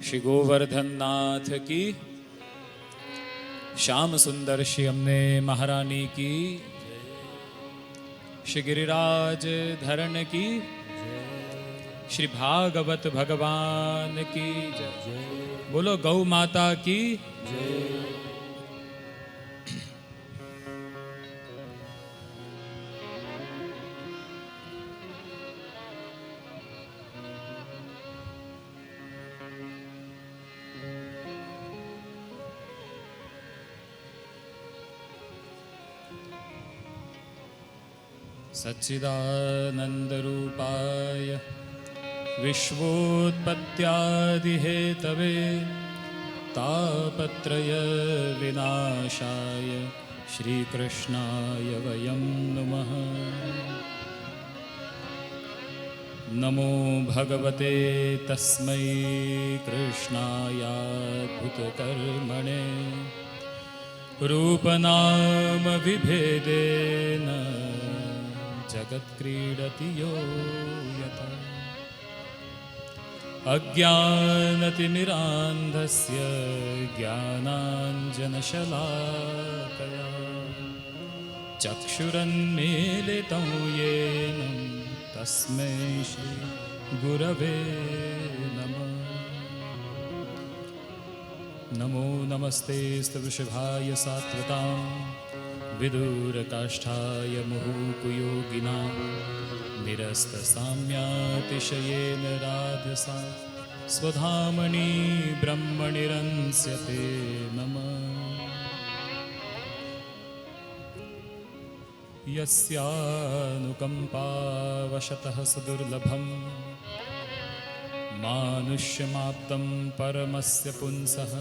श्री गोवर्धन नाथ की, श्याम सुंदर श्री अम्मे महारानी की, श्री गिरिराज धरण की, श्री भागवत भगवान की जय। बोलो गौ माता की जय। सच्चिदानन्दरूपाय विश्वोत्पत्त्यादिहेतवे तापत्रय विनाशाय श्रीकृष्णाय वयं नुमः। नमो भगवते तस्मै कृष्णायाद्भुतकर्मणे रूपनाम विभेदेन जगत्क्रीडति यो यथा। अज्ञानतिमिरान्धस्य ज्ञानाञ्जनशलाकया चक्षुरन्मीलितं येन तस्मै श्री गुरवे नमः। नमो नमस्ते स्तवृषभाय सात्वतां विदूरकाष्ठाय मुहुकुयोगिनां निरस्तसाम्यातिशयेन राधसा स्वधामनि ब्रह्मनिरंस्यते नमः। यस्यानुकम्पावशतः सुदुर्लभं मानुष्यमाप्तं परमस्य पुंसः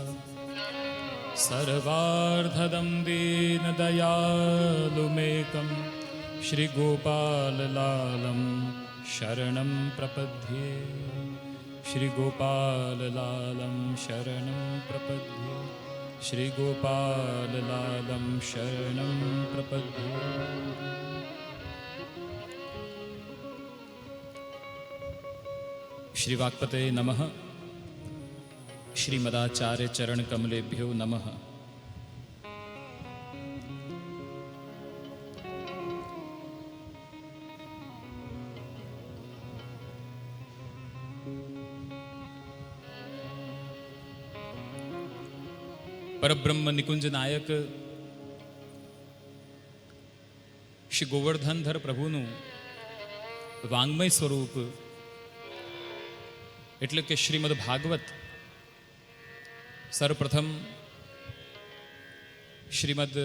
सर्वार्धदं दीनदयालुमेकं श्रीगोपाललालं शरणं प्रपद्ये। श्रीगोपाललालं शरणं प्रपद्ये। श्रीगोपाललालं शरणं प्रपद्ये। श्रीवाक्पते नमः। श्रीमदाचार्य चरण कमलेभ्यो नमः। परब्रह्म निकुंज नायक श्री गोवर्धनधर प्रभुનું વાંગ્મય સ્વરૂપ એટલે કે શ્રીમદ ભાગવત સર્વપ્રથમ શ્રીમદ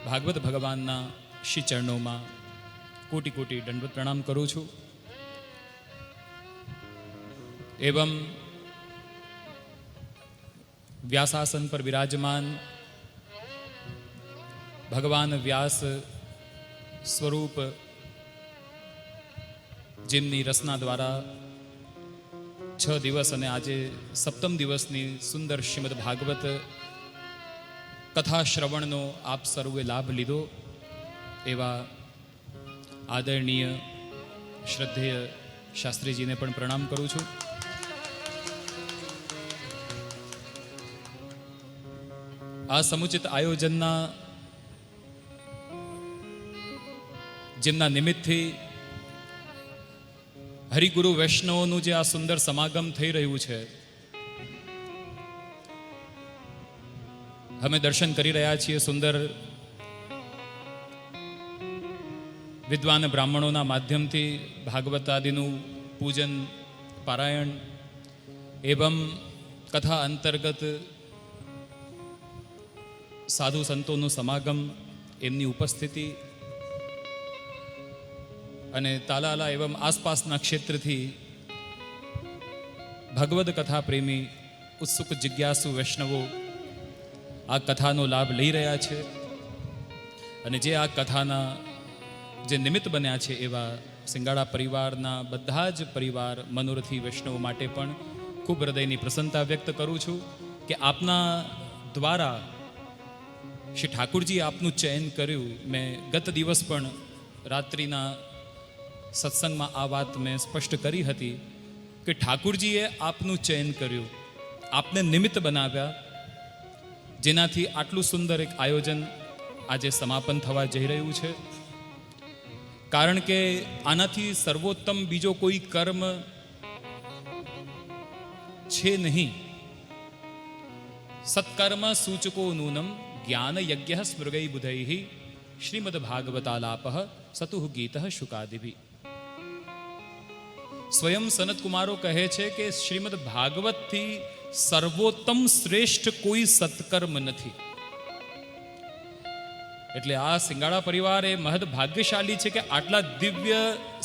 ભાગવત ભગવાનના શ્રી ચરણોમાં કોટી કોટી દંડવત પ્રણામ કરું છું एवं व्यासासन पर विराजमान भगवान व्यास स्वरूप જેમની રચના દ્વારા 6 દિવસ અને આજે સપ્તમ દિવસની સુંદર શ્રીમદ ભાગવત કથા શ્રવણનો આપ સર્વે લાભ લીધો એવા આદરણીય શ્રદ્ધેય શાસ્ત્રીજીને પણ પ્રણામ કરું છું। આ સમુચિત આયોજનના જેમના નિમિત્તથી હરિગુરુ વૈષ્ણવોનું જે આ સુંદર સમાગમ થઈ રહ્યું છે, અમે દર્શન કરી રહ્યા છીએ સુંદર વિદ્વાન બ્રાહ્મણોના માધ્યમથી ભાગવત આદિનું પૂજન પારાયણ એવં કથા અંતર્ગત સાધુ સંતોનું સમાગમ, એમની ઉપસ્થિતિ અને તાલાલા એવં આસપાસના ક્ષેત્રથી ભગવદ કથા પ્રેમી ઉત્સુક જિજ્ઞાસુ વૈષ્ણવો આ કથાનો લાભ લઈ રહ્યા છે અને જે આ કથાના જે નિમિત્ત બન્યા છે એવા સિંગાડા પરિવારના બધા જ પરિવાર મનોરથી વૈષ્ણવો માટે પણ ખૂબ હૃદયની પ્રસન્નતા વ્યક્ત કરું છું કે આપના દ્વારા શ્રી ઠાકુરજી આપનું ચયન કર્યું। મેં ગત દિવસ પણ રાત્રિના સત્સંગમાં આ વાત મેં સ્પષ્ટ કરી હતી કે ઠાકુરજીએ આપનું ચયન કર્યું, આપને નિમિત્ત બનાવ્યા, જેનાથી આટલું સુંદર એક આયોજન આજે સમાપન થવા જઈ રહ્યું છે. કારણ કે આનાથી સર્વોત્તમ બીજો કોઈ કર્મ છે નહીં. સત્કર્મ સૂચકો નૂનમ જ્ઞાન યજ્ઞ સ્મૃગૈ બુધૈ શ્રીમદ ભાગવતાલાપ સતુઃ ગીત શુકાદિભિ. સ્વયં સનત કુમારો કહે છે કે શ્રીમદ ભાગવતથી સર્વોત્તમ શ્રેષ્ઠ કોઈ સત્કર્મ નથી. એટલે આ સિંગાળા પરિવાર એ મહદ ભાગ્યશાળી છે કે આટલા દિવ્ય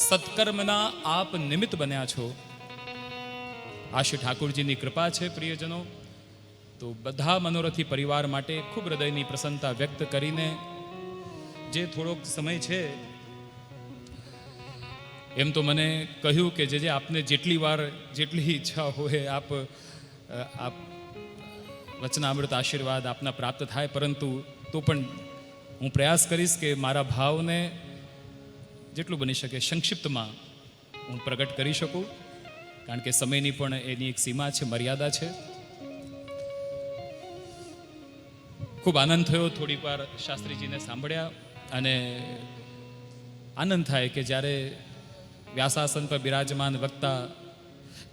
સત્કર્મના આપ નિમિત્ત બન્યા છો. આ શ્રી ઠાકુરજીની કૃપા છે પ્રિયજનો. તો બધા મનોરથી પરિવાર માટે ખૂબ હૃદયની પ્રસન્નતા વ્યક્ત કરીને જે થોડોક સમય છે, એમ તો મને કહ્યું કે જે આપને જેટલી વાર જેટલી ઈચ્છા હોય આપ વચનામૃત આશીર્વાદ આપના પ્રાપ્ત થાય, પરંતુ તો પણ હું પ્રયાસ કરીશ કે મારા ભાવને જેટલું બની શકે સંક્ષિપ્તમાં હું પ્રગટ કરી શકું, કારણ કે સમયની પણ એની એક સીમા છે, મર્યાદા છે. ખૂબ આનંદ થયો થોડીક વાર શાસ્ત્રીજીને સાંભળ્યા, અને આનંદ થાય કે જ્યારે વ્યાસાસન પર બિરાજમાન વક્તા,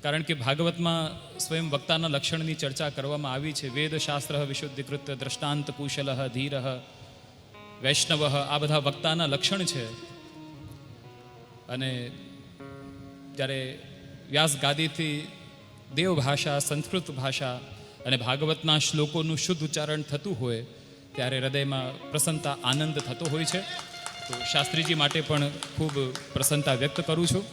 કારણ કે ભાગવતમાં સ્વયં વક્તાના લક્ષણની ચર્ચા કરવામાં આવી છે. વેદશાસ્ત્ર વિશુદ્ધિકૃત દ્રષ્ટાંત કુશલ ધીર વૈષ્ણવ, આ બધા વક્તાના લક્ષણ છે. અને જ્યારે વ્યાસ ગાદીથી દેવ ભાષા, સંસ્કૃત ભાષા અને ભાગવતના શ્લોકોનું શુદ્ધ ઉચ્ચારણ થતું હોય ત્યારે હૃદયમાં પ્રસન્નતા, આનંદ થતો હોય છે. તો શાસ્ત્રીજી માટે પણ ખૂબ પ્રસન્નતા વ્યક્ત કરું છું.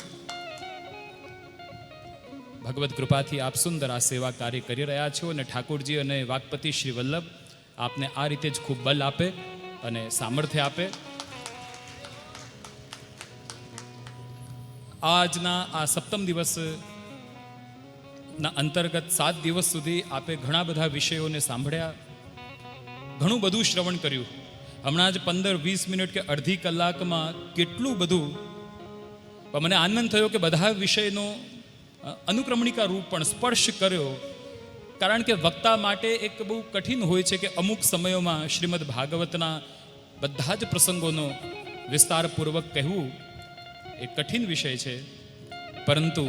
ભગવત કૃપાથી આપ સુંદર આ સેવા કાર્ય કરી રહ્યા છો, અને ઠાકોરજી અને વાગપતિ શ્રી વલ્લભ આપને આ રીતે જ ખૂબ બલ આપે અને સામર્થ્ય આપે. આજના આ સપ્તમ દિવસના અંતર્ગત 7 દિવસ સુધી આપે ઘણા બધા વિષયોને સાંભળ્યા, ઘણું બધું શ્રવણ કર્યું. હમણાં જ 15-20 મિનિટ કે અડધી કલાકમાં કેટલું બધું, પણ મને આનંદ થયો કે બધા વિષયનો અનુક્રમણિકા રૂપ પણ સ્પર્શ કર્યો. કારણ કે વક્તા માટે એક બહુ કઠિન હોય છે કે અમુક સમયોમાં શ્રીમદ ભાગવતના બધા જ પ્રસંગોનો વિસ્તારપૂર્વક કહેવું એ કઠિન વિષય છે. પરંતુ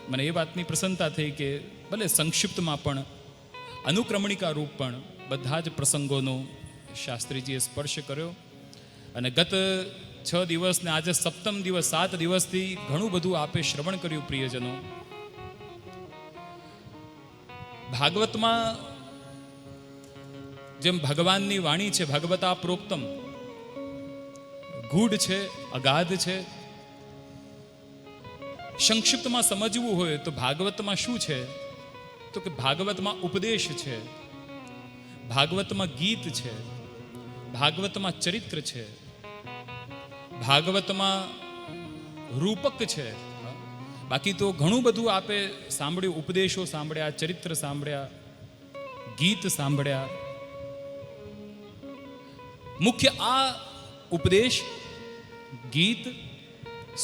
મને એ વાતની પ્રસન્નતા થઈ કે ભલે સંક્ષિપ્તમાં પણ અનુક્રમણિકા રૂપ પણ બધા જ પ્રસંગોનો શાસ્ત્રીજીએ સ્પર્શ કર્યો. અને ગત 6 દિવસ ને આજે સપ્તમ દિવસ, 7 દિવસથી ઘણું બધું આપે શ્રવણ કર્યું. પ્રિયજનો, ભાગવતમાં જેમ ભગવાનની વાણી છે, ભગવતા પ્રોક્તમ, ગૂઢ છે, અગાધ છે. સંક્ષિપ્તમાં સમજવું હોય તો ભાગવતમાં શું છે, તો કે ભાગવતમાં ઉપદેશ છે, ભાગવતમાં ગીત છે, ભાગવતમાં ચરિત્ર છે, ભાગવતમાં રૂપક છે. બાકી તો ઘણું બધું આપે સાંભળ્યું, ઉપદેશો સાંભળ્યા, ચરિત્ર સાંભળ્યા, ગીત સાંભળ્યા. મુખ્ય આ ઉપદેશ, ગીત,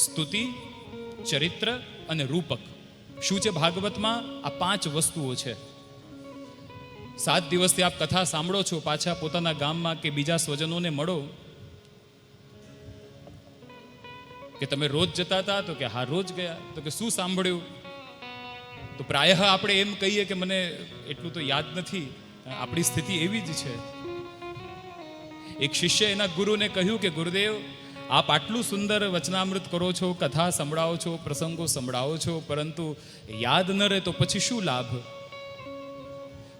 સ્તુતિ, ચરિત્ર અને રૂપક શું છે ભાગવતમાં? આ 5 વસ્તુઓ છે. 7 દિવસથી આપ કથા સાંભળો છો, પાછા પોતાના ગામમાં કે બીજા સ્વજનોને મળો કે તમે રોજ જતા હતા, તો કે હા રોજ ગયા. તો કે શું સાંભળ્યું? તો પ્રાયઃ આપણે એમ કહીએ કે મને એટલું તો યાદ નથી. આપણી સ્થિતિ એવી જ છે. એક શિષ્ય એના ગુરુને કહ્યું કે ગુરુદેવ, આપ આટલું સુંદર વચનામૃત કરો છો, કથા સંભળાવો છો, પ્રસંગો સંભળાવો છો, પરંતુ યાદ ન રહે તો પછી શું લાભ?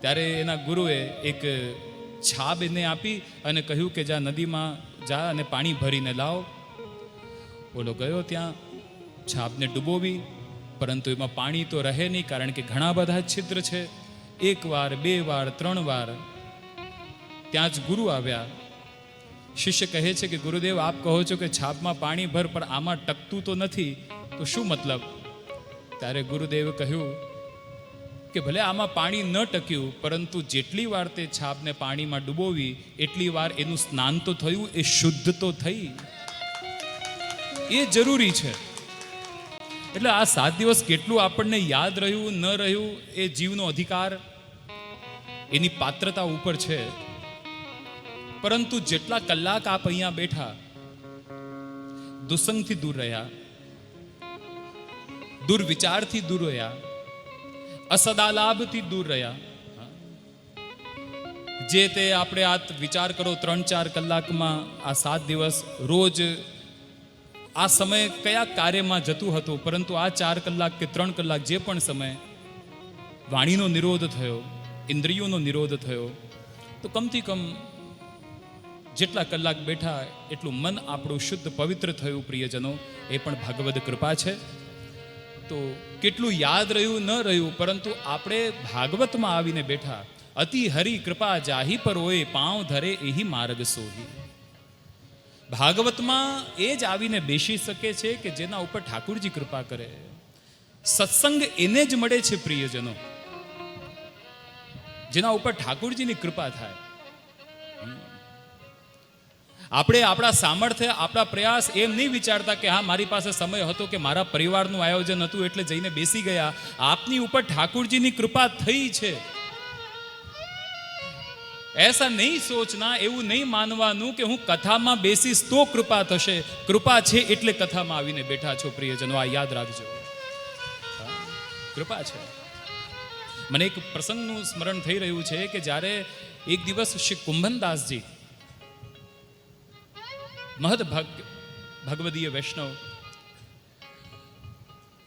ત્યારે એના ગુરુએ એક છાબ એને આપી અને કહ્યું કે જા નદીમાં જા અને પાણી ભરીને લાવ. બોલો ગયો ત્યાં, છાબને ડૂબોવી, પરંતુ એમાં પાણી તો રહે નહીં, કારણ કે ઘણા બધા છિદ્ર છે. 1 વાર, 2 વાર, 3 વાર ત્યાં જ ગુરુ આવ્યા. શિષ્ય કહે છે કે ગુરુદેવ, આપ કહો છો કે છાબમાં પાણી ભર, પણ આમાં ટકતું તો નથી, તો શું મતલબ? ત્યારે ગુરુદેવે કહ્યું કે ભલે આમાં પાણી ન ટક્યું, પરંતુ જેટલી વાર તે છાબને પાણીમાં ડૂબોવી એટલી વાર એનું સ્નાન તો થયું, એ શુદ્ધ તો થઈ. એ જરૂરી છે. એટલે આ 7 દિવસ કેટલું આપણને યાદ રહ્યું ન રહ્યું એ જીવનો અધિકાર, એની પાત્રતા ઉપર છે. પરંતુ જેટલા કલાક આપ અહીંયા બેઠા, દુસંગથી દૂર રહ્યા, દુર્વિચારથી દૂર રહ્યા, અસદાલાભથી દૂર રહ્યા, જે તે આપણે આ વિચાર કરો 3-4 કલાકમાં આ 7 દિવસ રોજ આ સમય કયા કાર્યમાં જતું હતું, પરંતુ આ 4 કલાક કે 3 કલાક જે પણ સમય વાણીનો નિરોધ થયો, ઇન્દ્રિયોનો નિરોધ થયો, તો કમથી કમ જેટલા કલાક બેઠા એટલું મન આપણું શુદ્ધ પવિત્ર થયું. પ્રિયજનો, એ પણ ભગવદ કૃપા છે. તો કેટલું યાદ રહ્યું ન રહ્યું, પરંતુ આપણે ભાગવતમાં આવીને બેઠા. અતિ હરિ કૃપા જાહી પર હોય, પાંવ ધરે એહી માર્ગ સોહી. ભાગવતમાં એ જ આવીને બેસી શકે છે કે જેના ઉપર ઠાકુરજી કૃપા કરે. સત્સંગ એને જ મળે છે પ્રિયજનો, જેના ઉપર ઠાકુરજીની કૃપા થાય. આપણે આપણા સામર્થ્ય, આપણા પ્રયાસ એમ નહીં વિચારતા કે હા મારી પાસે સમય હતો કે મારા પરિવારનું આયોજન હતું એટલે જઈને બેસી ગયા. આપની ઉપર ઠાકુરજીની કૃપા થઈ છે. એસા નહીં સોચના, એવું નહીં માનવાનું કે હું કથામાં બેસીશ તો કૃપા થશે. કૃપા છે એટલે કથામાં આવીને બેઠા છો પ્રિયજનો, આ યાદ રાખજો. કૃપા છે. મને એક પ્રસંગનું સ્મરણ થઈ રહ્યું છે કે જ્યારે એક દિવસ શ્રી કુંભનદાસજી, મહદ ભગવદીય વૈષ્ણવ,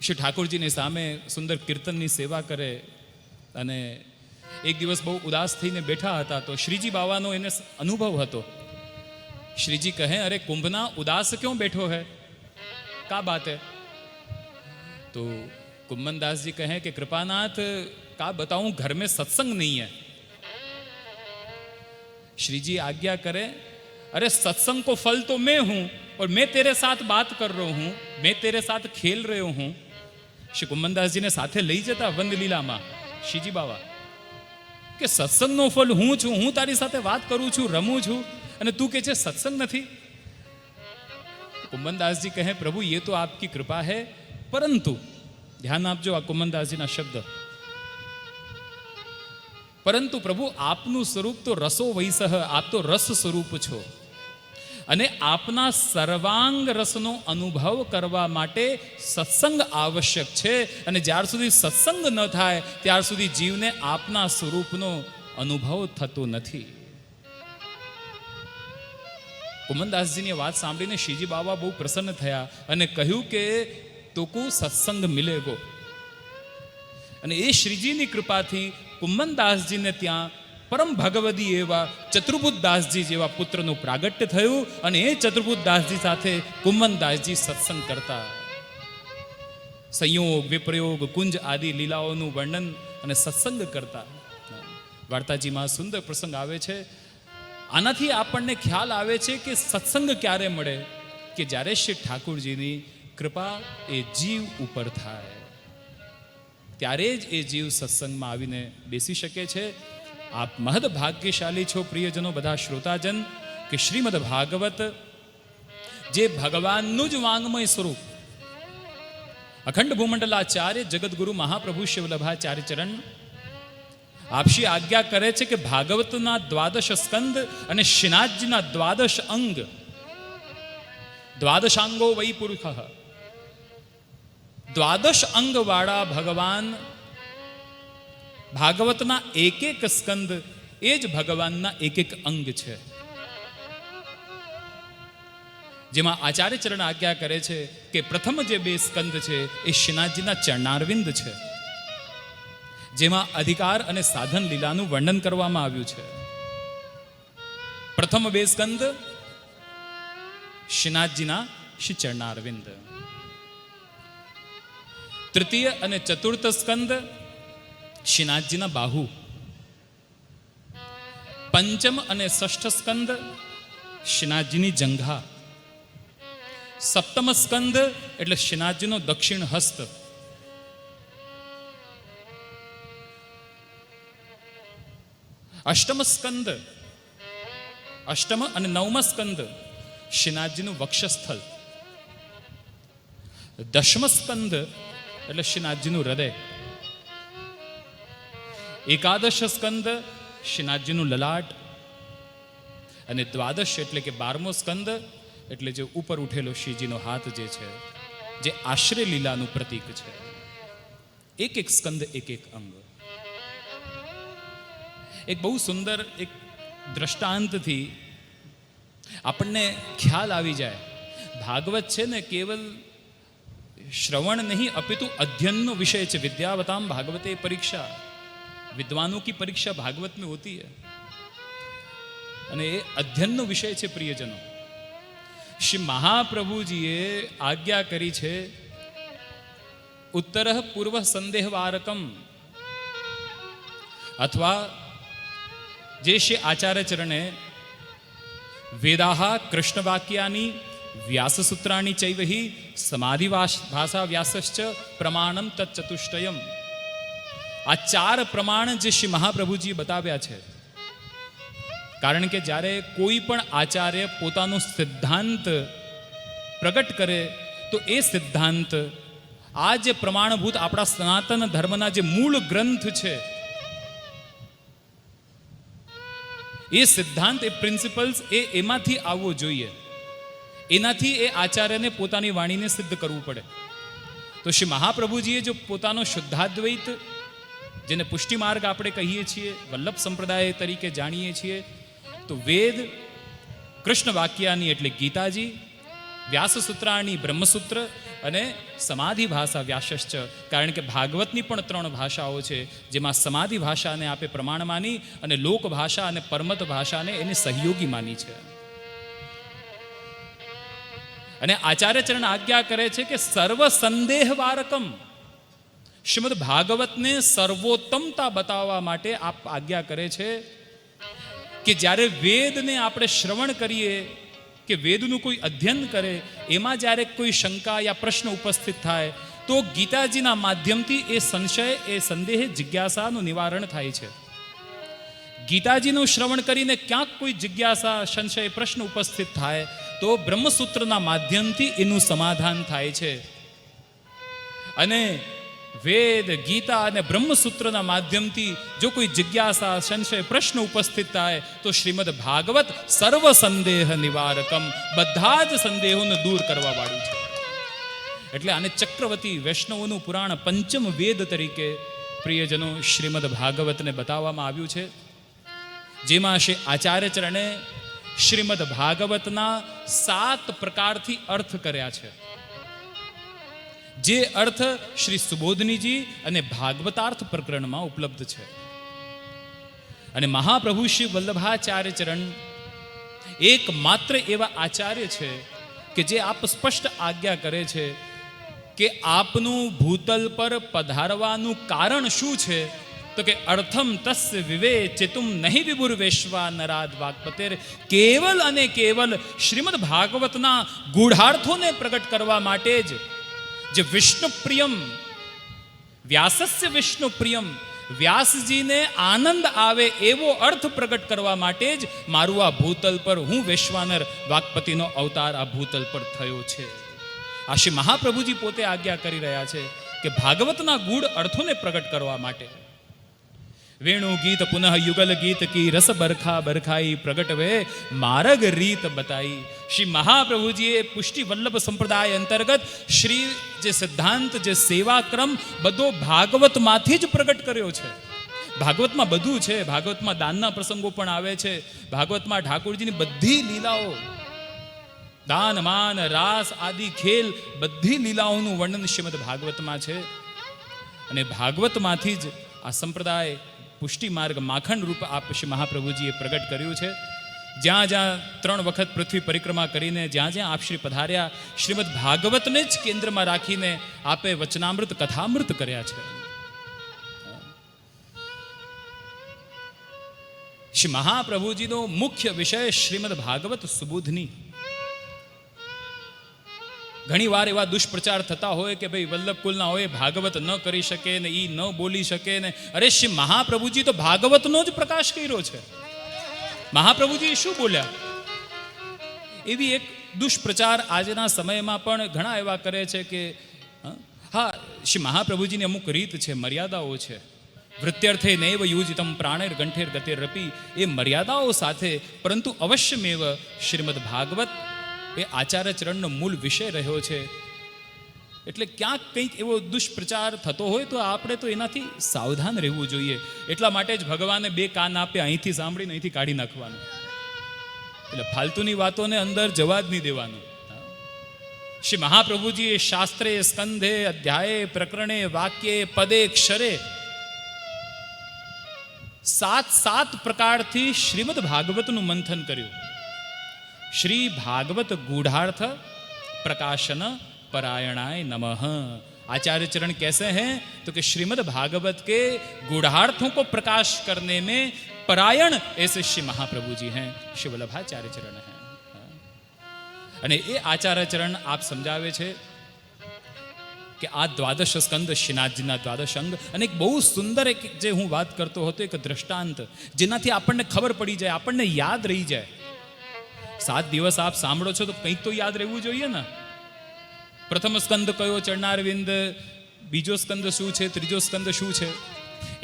શ્રી ઠાકોરજીની સામે સુંદર કીર્તનની સેવા કરે અને એક દિવસ બહુ ઉદાસ થઈને બેઠા હતા. તો શ્રીજી બાવાનો એને અનુભવ હતો. શ્રીજી કહે, અરે કુંભના ઉદાસ ક્यों બેઠો है, કા બાત है? तो कुम्भनदास जी कहें कि कृपानाथ का बताऊं, घर में सत्संग नहीं है. श्री जी आज्ञा करे, अरे सत्संग को फल तो मैं हूं और मैं तेरे साथ बात कर रहा हूं, मैं तेरे साथ खेल रहे हूं. श्री कुम्भनदास जी ने साथे लई जता वंदलीलाમાં શ્રીજી બાવા કે સત્સંગનો ફલ હું છું, હું તારી સાથે વાત કરું છું, રમું છું, અને તું કે છે સત્સંગ નથી. कुम्भनदासजी कहे, प्रभु ये तो आपकी कृपा है, परंतु ध्यान आपजो आ कुम्भनदासजीના શબ્દ, પરંતુ પ્રભુ આપનું સ્વરૂપ તો રસો વૈસહ, આપ તો રસ સ્વરૂપ છો, અને આપના સર્વાંગ રસનો અનુભવ કરવા માટે સત્સંગ આવશ્યક છે. અને જ્યાર સુધી સત્સંગ ન થાય ત્યાર સુધી જીવને આપના સ્વરૂપનો અનુભવ થતો નથી. કુમનદાસજીની વાત સાંભળીને શ્રીજી બાબા બહુ પ્રસન્ન થયા અને કહ્યું કે તોકુ સત્સંગ મિલેગો. અને એ શ્રીજીની કૃપાથી કુમનદાસજીને ત્યાં પરમ ભગવદી એવા ચતુર્બુદ્ધદાસજી જેવા પુત્રનું પ્રાગટ્ય થયું. અને એ ચતુર્બુદ્ધદાસજી સાથે કુમનદાસજી સત્સંગ કરતા, સંયોગ, વિપ્રયોગ, કુંજ આદિ લીલાઓનું વર્ણન અને સત્સંગ કરતા. વાર્તાજીમાં સુંદર પ્રસંગ આવે છે. આનાથી આપણને ખ્યાલ આવે છે કે સત્સંગ ક્યારે મળે, કે જ્યારે શ્રી ઠાકુરજીની કૃપા એ જીવ ઉપર થાય, ત્યારે જ એ જીવ સત્સંગમાં આવીને બેસી શકે છે. આપ મહદ ભાગ્યશાળી છો પ્રિયજનો, બધા શ્રોતાજન, કે શ્રીમદ ભાગવત જે ભગવાનનું જ વાંગમય સ્વરૂપ, અખંડ ભૂમંડલાચાર્ય જગદગુરુ મહાપ્રભુ શિવલભાચાર્ય ચરણ આપશી આજ્ઞા કરે છે કે ભાગવતના 12 સ્કંદ અને શ્રીનાથજીના 12 અંગ, દ્વાદશાંગો વૈ પુરુષ, 12 અંગ વાળા ભગવાન ભાગવતના એક એક સ્કંદ એ જ ભગવાનના એક એક અંગ છે. જેમાં આચાર્ય ચરણ આજ્ઞા કરે છે કે પ્રથમ જે 2 સ્કંદ છે એ શ્રીનાથજીના ચરણારવિંદ છે, જેમાં અધિકાર અને સાધન લીલાનું વર્ણન કરવામાં આવ્યું છે. પ્રથમ 2 સ્કંદ શ્રીનાથજીના શ્રી ચરણારવિંદ, તૃતીય અને ચતુર્થ સ્કંદ શ્રીનાથજીના બાહુ, પંચમ અને ષષ્ઠ સ્કંદ શ્રીનાથજીની જંઘા, સપ્તમ સ્કંદ એટલે શ્રીનાથજીનો દક્ષિણ હસ્ત, અષ્ટમ સ્કંદ, અષ્ટમ અને નવમ સ્કંદ શ્રીનાથજીનું વક્ષસ્થલ, દશમ સ્કંદ એટલે શ્રીનાથજીનું હૃદય, એકાદશ સ્કંદ શ્રીનાથજીનું લલાટ, અને દ્વાદશ એટલે કે 12મો સ્કંદ એટલે જે ઉપર ઉઠેલો શ્રીજીનો હાથ જે છે, જે આશ્રય લીલાનું પ્રતીક છે. એક એક સ્કંદ એક એક અંગ. એક બહુ સુંદર એક દ્રષ્ટાંતથી આપણને ખ્યાલ આવી જાય, ભાગવત છે ને કેવલ श्रवण नहीं अपितु अध्ययन विषय है. विद्यावताम भागवते परीक्षा, विद्वानों की परीक्षा भागवत में होती है અને એ અધ્યયનનો વિષય છે. પ્રિયજનો, શ્રી મહાપ્રભુજીએ આજ્ઞા કરી છે, ઉત્તર પૂર્વ સંદેહવારકમ, અથવા જે શ્રી આચાર્ય ચરણે વેદાહ કૃષ્ણ વાક્યાની વ્યાસસૂત્રાણી ચૈવહી સમાધિ ભાષા વ્યાસશ્ચ પ્રમાણમ તત્ચતુષ્ટયમ. આ 4 પ્રમાણ જે શ્રી મહાપ્રભુજી બતાવ્યા છે. કારણ કે જ્યારે કોઈ પણ આચાર્ય પોતાનો સિદ્ધાંત પ્રગટ કરે તો એ સિદ્ધાંત, આ જે પ્રમાણભૂત આપણા સનાતન ધર્મના જે મૂળ ગ્રંથ છે, એ સિદ્ધાંત, એ પ્રિન્સિપલ્સ, એમાંથી આવવો જોઈએ. એનાથી એ આચાર્યને પોતાની વાણીને સિદ્ધ કરવું પડે. તો શ્રી મહાપ્રભુજીએ જો પોતાનો શુદ્ધાદ્વૈત, જેને પુષ્ટિ માર્ગ આપણે કહીએ છીએ, વલ્લભ સંપ્રદાય તરીકે જાણીએ છીએ, તો વેદ કૃષ્ણ વાક્યાની એટલે ગીતાજી, વ્યાસસૂત્રાણી બ્રહ્મસૂત્ર અને સમાધિ ભાષા વ્યાસશ્ચ. કારણ કે ભાગવતની પણ 3 ભાષાઓ છે, જેમાં સમાધિ ભાષાને આપે પ્રમાણ માની અને લોક ભાષા અને પરમત ભાષાને એને સહયોગી માની છે. અને આચાર્ય ચરણ આજ્ઞા કરે છે કે સર્વ સંદેહ વારકમ, શ્રીમદ ભાગવતને સર્વોત્તમતા બતાવવા માટે આપ આજ્ઞા કરે છે કે જ્યારે વેદને આપણે શ્રવણ કરીએ કે વેદનું કોઈ અધ્યયન કરે, એમાં જ્યારે કોઈ શંકા યા પ્રશ્ન ઉપસ્થિત થાય તો ગીતાજીના માધ્યમથી એ સંશય, એ સંદેહ, જિજ્ઞાસાનું નિવારણ થાય છે. ગીતાજીનું શ્રવણ કરીને ક્યાંક કોઈ જિજ્ઞાસા, સંશય, પ્રશ્ન ઉપસ્થિત થાય તો બ્રહ્મસૂત્રના માધ્યમથી એનું સમાધાન થાય છે. અને વેદ, ગીતા અને બ્રહ્મસૂત્રના માધ્યમથી જો કોઈ જિજ્ઞાસા, સંશય, પ્રશ્ન ઉપસ્થિત થાય તો શ્રીમદ ભાગવત સર્વ સંદેહ નિવારકમ, બધા જ સંદેહોને દૂર કરવા વાળું છે. એટલે આને ચક્રવર્તી વૈષ્ણવોનું પુરાણ પંચમ વેદ તરીકે પ્રિયજનો શ્રીમદ ભાગવતને બતાવવામાં આવ્યું છે. જેમાં શ્રી આચાર્ય ચરણે શ્રીમદ ભાગવતના 7 પ્રકારથી અર્થ કર્યા છે. જે અર્થ શ્રી સુબોધનીજી અને ભાગવતાર્થ પ્રકરણમાં ઉપલબ્ધ છે. અને મહાપ્રભુ શ્રી વલ્લભાચાર્ય ચરણ એકમાત્ર એવા આચાર્ય છે કે જે આપ સ્પષ્ટ આજ્ઞા કરે છે કે આપનું ભૂતલ પર પધારવાનું કારણ શું છે, તો કે અર્થમ તસ્ય વિવેચિતુમ નહીં વિભુર વેશ્વા નરાદ વાક્પતેર, કેવલ અને કેવલ શ્રીમદ ભાગવતના ગૂઢાર્થોને પ્રગટ કરવા માટે જ, જે વિષ્ણુ પ્રિયમ, વ્યાસસ્ય વિષ્ણુ પ્રિયમ, વ્યાસજીને આનંદ આવે એવો અર્થ પ્રગટ કરવા માટે જ મારું આ ભૂતલ પર, હું વૈશ્વાનર વાક્પતિનો અવતાર આ ભૂતલ પર થયો છે. આ શ્રી મહાપ્રભુજી પોતે આજ્ઞા કરી રહ્યા છે કે ભાગવતના ગૂઢ અર્થોને પ્રગટ કરવા માટે. વેણુ ગીત પુનઃ યુગલ ગીત કી રસ બરખા બરખાઈ પ્રગટ વે માર્ગ રીત બતાઈ. શ્રી મહાપ્રભુજીએ પુષ્ટિ વલ્લભ સંપ્રદાય અંતર્ગત શ્રી જે સિદ્ધાંત, જે સેવાક્રમ બધો ભાગવતમાંથી જ પ્રગટ કર્યો છે. ભાગવતમાં બધું છે. ભાગવતમાં દાનના પ્રસંગો પણ આવે છે. ભાગવતમાં ઠાકોરજીની બધી લીલાઓ, દાન, માન, રાસ આદિ ખેલ, બધી લીલાઓનું વર્ણન શ્રીમદ ભાગવતમાં છે. અને ભાગવતમાંથી જ આ સંપ્રદાય પુષ્ટિ માર્ગ માખણ રૂપ આપ શ્રી મહાપ્રભુજીએ પ્રગટ કર્યું છે. જ્યાં જ્યાં 3 વખત પૃથ્વી પરિક્રમા કરીને જ્યાં જ્યાં આપ શ્રી પધાર્યા, શ્રીમદ ભાગવતને જ કેન્દ્રમાં રાખીને આપે વચનામૃત, કથામૃત કર્યા છે. શ્રી મહાપ્રભુજીનો મુખ્ય વિષય શ્રીમદ ભાગવત સુબોધની. ઘણી વાર એવા દુષ્પ્રચાર થતા હોય કે ભાઈ વલ્લભ કુલના હોય, ભાગવત ન કરી શકે ને, ઈ ન બોલી શકે ને. અરે શ્રી મહાપ્રભુજી તો ભાગવતનો જ પ્રકાશ કર્યો છે. મહાપ્રભુજી શું બોલ્યા? એવી એક દુષ્પ્રચાર આજના સમયમાં પણ ઘણા એવા કરે છે કે હા, શ્રી મહાપ્રભુજીની અમુક રીત છે, મર્યાદાઓ છે. વૃત્યર્થે નૈવ યુજિતમ પ્રાણેર ગંઠેર ગતિર રપી, એ મર્યાદાઓ સાથે, પરંતુ અવશ્યમેવ શ્રીમદ ભાગવત એ આચાર્ય ચરણનો મૂળ વિષય રહ્યો છે. એટલે ક્યાંક કંઈક એવો દુષ્પ્રચાર થતો હોય તો આપણે તો એનાથી સાવધાન રહેવું જોઈએ. એટલા માટે જ ભગવાને 2 કાન આપ્યા, અહીંથી સાંભળીને અહીંથી કાઢી નાખવાનું. એટલે ફાલતુની વાતોને અંદર જવા જ નહીં દેવાનું. શ્રી મહાપ્રભુજીએ શાસ્ત્રે, સ્કંધે, અધ્યાયે, પ્રકરણે, વાક્યે, પદે, ક્ષરે 7 પ્રકારથી શ્રીમદ ભાગવતનું મંથન કર્યું. શ્રી ભાગવત ગૂઢાર્થ પ્રકાશન परायणाय नमः. आचार्य चरण कैसे हैं? तो कि श्रीमद् भागवत के गूढ़ार्थों को प्रकाश करने में परायण ऐसे श्री महाप्रभु जी हैं, श्री वल्लभाचार्य चरण हैं. અને એ આચાર્ય ચરણ આપ સમજાવે છે કે આ દ્વાદશ સ્કંદ શ્રીનાથજીના દ્વાદશ અંગ. અને એક બહુ સુંદર એક જે હું વાત કરતો હતો, એક દ્રષ્ટાંત જેનાથી આપણને ખબર પડી જાય, આપણને યાદ રહી જાય. 7 દિવસ આપ સાંભળો છો તો કંઈક તો યાદ રહેવું જોઈએ ને. પ્રથમ સ્કંદ કયો? ચરણારવિંદ. બીજો સ્કંદ શું છે? ત્રીજો સ્કંદ શું છે?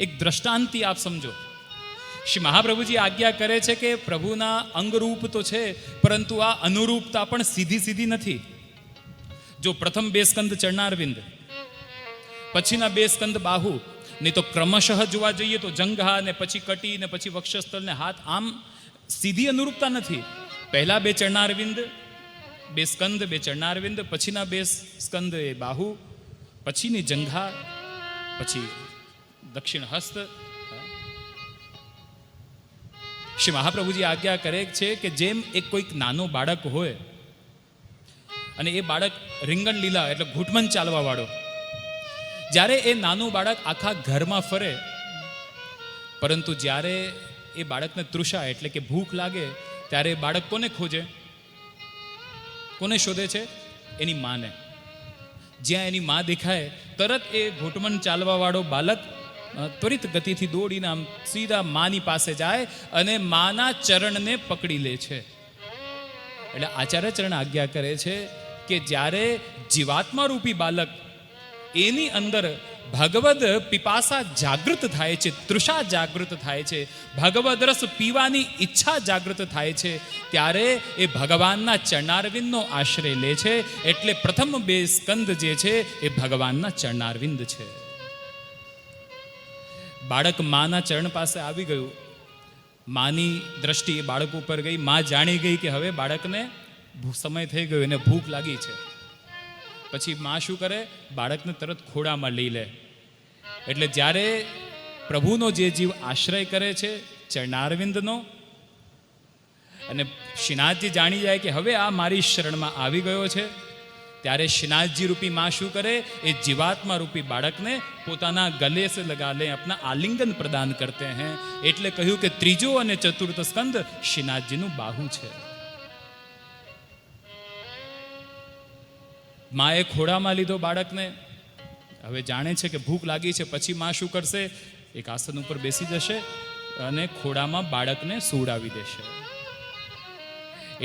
એક દ્રષ્ટાંતિ આપ સમજો. શ્રી મહાપ્રભુજી આજ્ઞા કરે છે કે પ્રભુના અંગરૂપ તો છે, પરંતુ આ અનુરૂપતા પણ સીધી નથી. જો પ્રથમ 2 સ્કંદ ચરણારવિંદ, પછીના 2 સ્કંદ બાહુ, નહીં તો ક્રમશઃ જોવા જઈએ તો જંઘા ને પછી કટી ને પછી વક્ષસ્થળ ને હાથ, આમ સીધી અનુરૂપતા નથી. પહેલા 2 ચરણારવિંદ, 2 સ્કંદ, 2 ચરણારવિંદ, પછીના 2 સ્કંદ એ બાહુ, પછીની જંઘા, પછી દક્ષિણ હસ્ત. શ્રી મહાપ્રભુજી આજ્ઞા કરે છે કે જેમ એક કોઈક નાનો બાળક હોય અને એ બાળક રીંગણ લીલા એટલે ઘૂંટમન ચાલવા વાળો, જ્યારે એ નાનું બાળક આખા ઘરમાં ફરે, પરંતુ જ્યારે એ બાળકને તૃષા એટલે કે ભૂખ લાગે ત્યારે બાળક કોને ખોજે? કોને શોધે છે? એની માને. જ્યાં એની માં દેખાય તરત એ ઘૂંટમન ચાલવા વાળો બાળક ત્વરિત ગતિથી દોડીને આમ સીધા માની પાસે જાય અને માના ચરણને પકડી લે છે. એટલે આચાર્ય ચરણ આજ્ઞા કરે છે કે જ્યારે જીવાત્મા રૂપી બાલક એની અંદર ભગવદ પિપાસા જાગૃત થાય છે, તૃષા જાગૃત થાય છે, ભગવદ રસ પીવાની ઈચ્છા જાગૃત થાય છે, ત્યારે એ ભગવાનના ચરણારવિંદનો આશ્રય લે છે. એટલે પ્રથમ 2 સ્કંદ જે છે એ ભગવાનના ચરણારવિંદ છે. બાળક માના ચરણ પાસે આવી ગયું, માની દ્રષ્ટિ એ બાળક ઉપર ગઈ, માં જાણી ગઈ કે હવે બાળકને સમય થઈ ગયો, એને ભૂખ લાગી છે. પછી માં શું કરે? બાળકને તરત ખોળામાં લઈ લે. એટલે જ્યારે પ્રભુનો જે જીવ આશ્રય કરે છે ચરણારવિંદનો, અને શ્રીનાથજી જાણી જાય કે હવે આ મારી શરણમાં આવી ગયો છે, ત્યારે શ્રીનાથજી રૂપી માં શું કરે? એ જીવાત્મા રૂપી બાળકને પોતાના ગલે સે લગા લે, अपना આલિંગન પ્રદાન કરતે हैं. એટલે કહ્યું કે ત્રીજો અને ચતુર્થ સ્કંદ શ્રીનાથજીનું બાહુ છે. માએ ખોળામાં લીધો બાળકને, હવે જાણે છે કે ભૂખ લાગી છે. પછી માં શું કરશે? એક આસન ઉપર બેસી જશે અને ખોળામાં બાળકને સુવડાવી દેશે.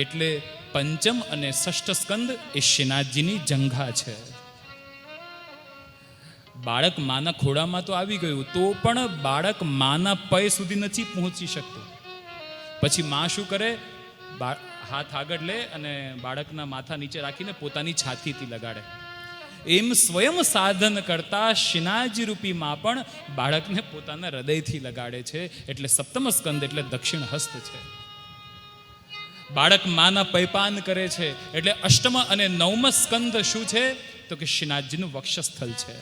એટલે પંચમ અને ષષ્ઠ સ્કંદ એ શ્રીનાથજીની જંઘા છે. બાળક માના ખોળામાં તો આવી ગયું, તો પણ બાળક માના પય સુધી નથી પહોંચી શકતું. પછી માં શું કરે? હાથ આગળ લે અને બાળકના માથા નીચે રાખીને પોતાની છાતીથી લગાડે. એમ સ્વયં સાધન કરતા શ્રીનાથજી રૂપી માં પણ બાળકને પોતાના હૃદયથી લગાડે છે. એટલે સપ્તમ સ્કંદ એટલે દક્ષિણ હસ્ત છે. બાળક માના પૈપાન કરે છે. એટલે અષ્ટમ અને નવમ સ્કંદ શું છે? તો કે શ્રીનાથજીનું વક્ષસ્થળ છે.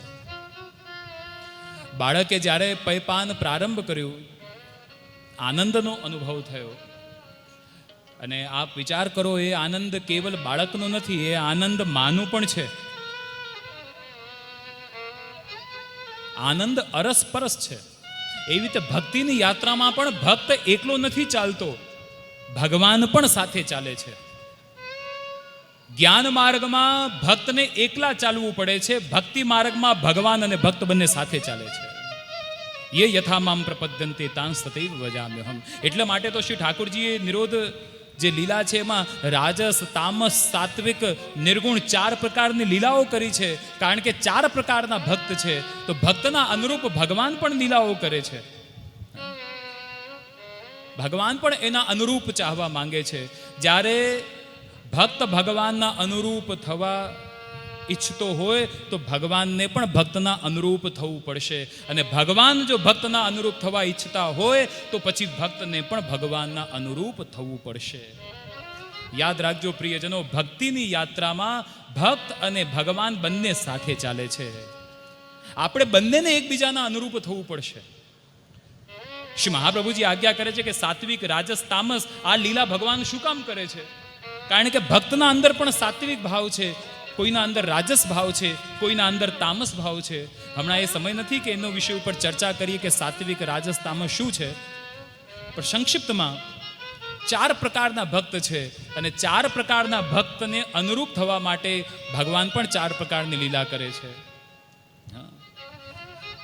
બાળકે જ્યારે પૈપાન પ્રારંભ કર્યું, આનંદનો અનુભવ થયો. અને આપ વિચાર કરો, એ આનંદ કેવલ બાળકનો નથી, એ આનંદ માનું પણ છે. આનંદ અરસપરસ છે. એવી રીતે ભક્તિની યાત્રામાં પણ ભક્ત એકલો નથી ચાલતો, ભગવાન પણ સાથે ચાલે છે. જ્ઞાન માર્ગમાં ભક્તને એકલા ચાલવું પડે છે, ભક્તિ માર્ગમાં ભગવાન અને ભક્ત બંને સાથે ચાલે છે. યથા મામ પ્રપદ્યંતે તાંસ તથૈવ ભજામ્યહમ. એટલા માટે તો શ્રી ઠાકોરજીએ નિરોધ જે લીલા છે એમાં રાજસ, તામસ, સાત્વિક, નિર્ગુણ 4 પ્રકારની લીલાઓ કરી છે. કારણ કે 4 પ્રકારના ભક્ત છે, તો ભક્તના અનુરૂપ ભગવાન પણ લીલાઓ કરે છે. ભગવાન પણ એના અનુરૂપ ચાહવા માંગે છે. જ્યારે ભક્ત ભગવાનના અનુરૂપ થવા ઈચ્છતો હોય તો ભગવાનને પણ ભક્તના અનુરૂપ થવું પડશે. અને ભગવાન જો ભક્તના અનુરૂપ થવા ઈચ્છતા હોય તો પછી ભક્તને પણ ભગવાનના અનુરૂપ થવું પડશે. યાદ રાખજો પ્રિયજનો, ભક્તિની યાત્રામાં ભક્ત અને ભગવાન બંને સાથે ચાલે છે. આપણે બંનેને એકબીજાના અનુરૂપ થવું પડશે. શ્રી મહાપ્રભુજી આજ્ઞા કરે છે કે સાત્વિક, રાજસ, તામસ આ લીલા ભગવાન શું કામ કરે છે? કારણ કે ભક્તના અંદર પણ સાત્વિક ભાવ છે, કોઈના અંદર રાજસ ભાવ છે, કોઈના અંદર તામસ ભાવ છે. હમણાં એ સમય નથી કે એનો વિષય ઉપર ચર્ચા કરીએ કે સાત્વિક, રાજસ, તામસ શું છે. પણ સંક્ષિપ્તમાં 4 પ્રકારના ભક્ત છે અને 4 પ્રકારના ભક્તને અનુરૂપ થવા માટે ભગવાન પણ 4 પ્રકારની લીલા કરે છે.